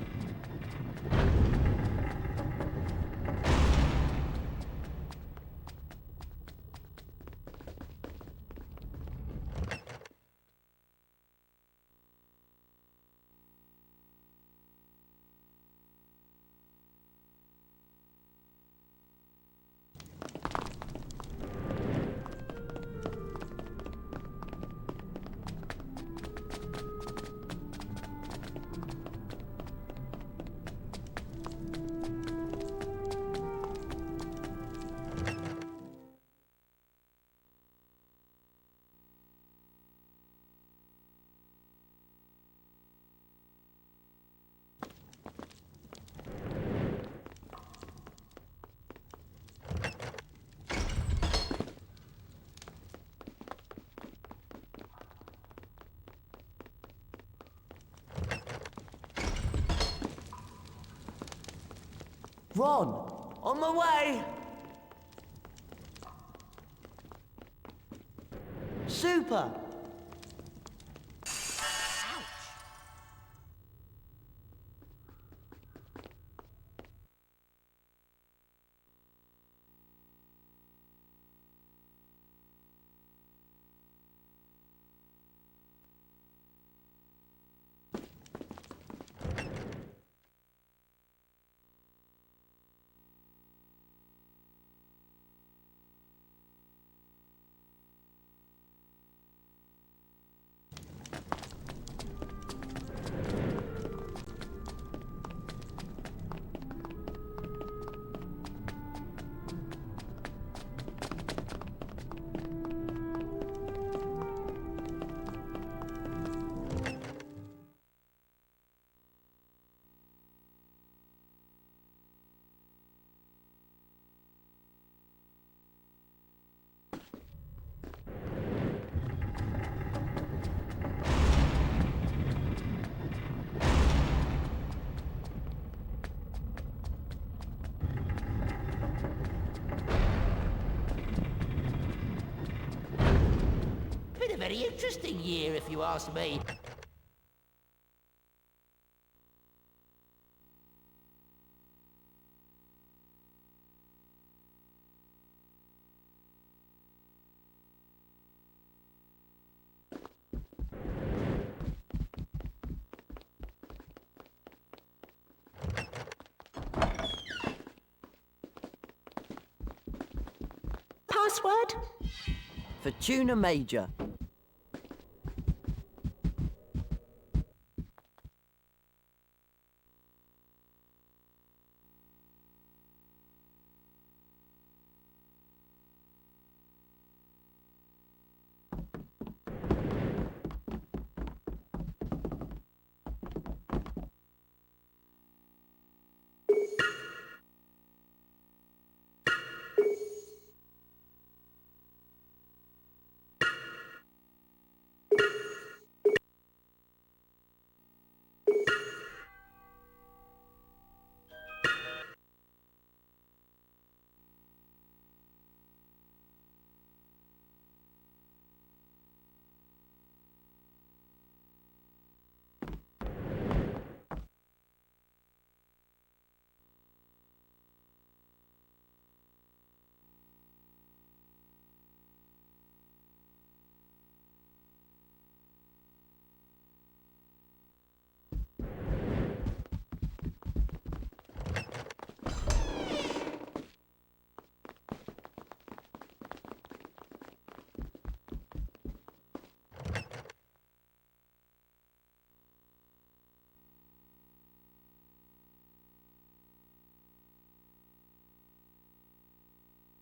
Ron, on my way! Super! Been a very interesting year, if you ask me. Password? For Tuna Major.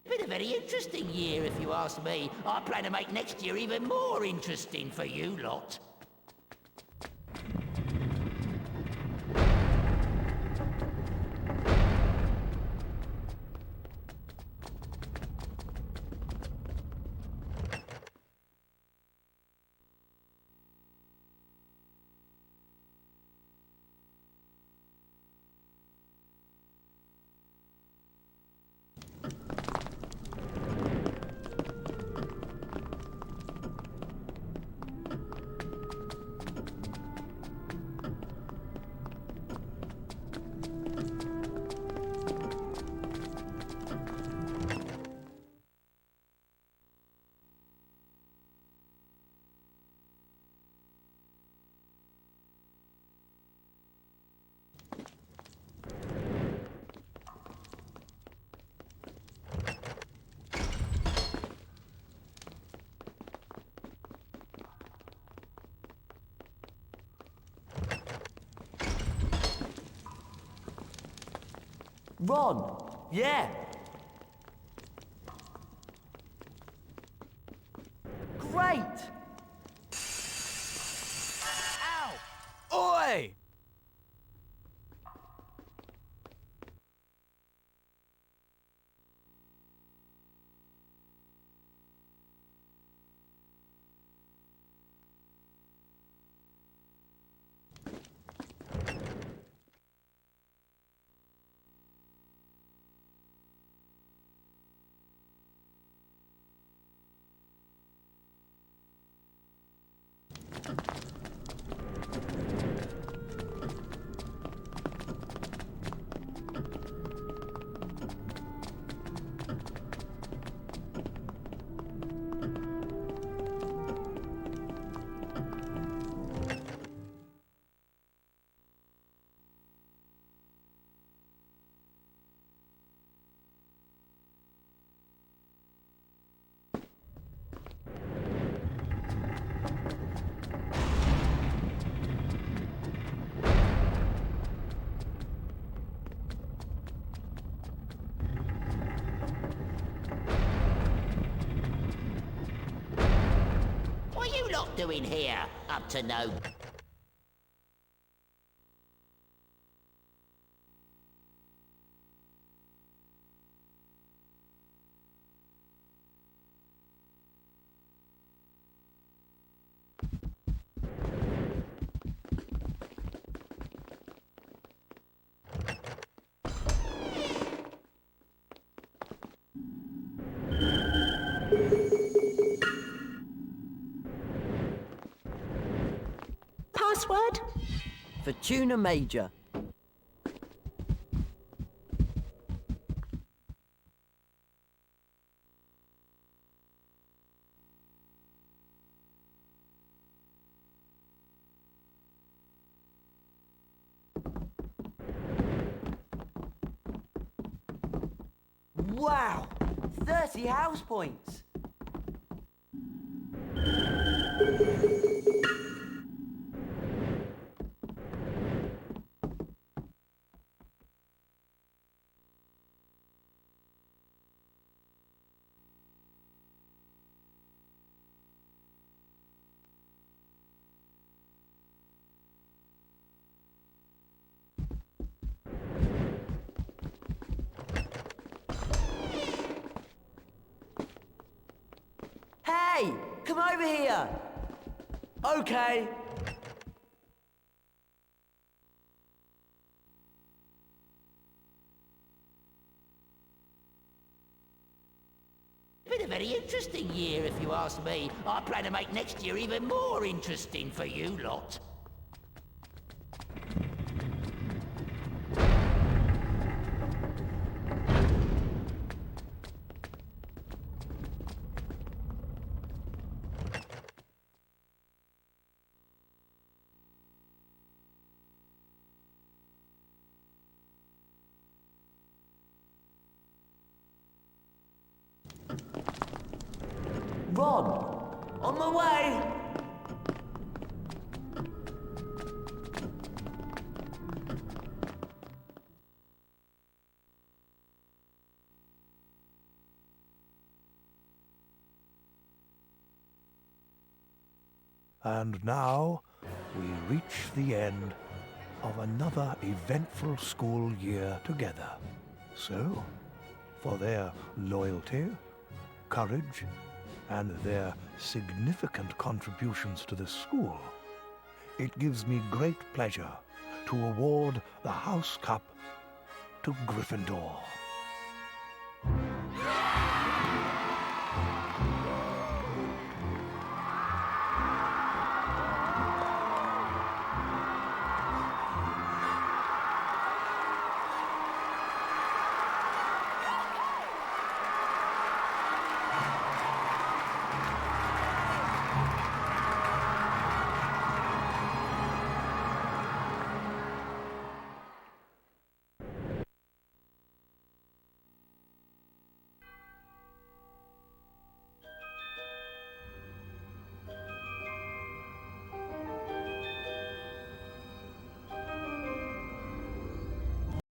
Been a very interesting year, if you ask me. I plan to make next year even more interesting for you lot. Ron! Yeah! Great! Ow! Oi! What are you lot doing here? Up to no... Password? For Tuna Major. Wow! 30 house points. Hey, come over here. Okay. Been a very interesting year, if you ask me. I plan to make next year even more interesting for you lot. Ron, on my way. And now we reach the end of another eventful school year together. So, for their loyalty, courage, and their significant contributions to the school, it gives me great pleasure to award the House Cup to Gryffindor.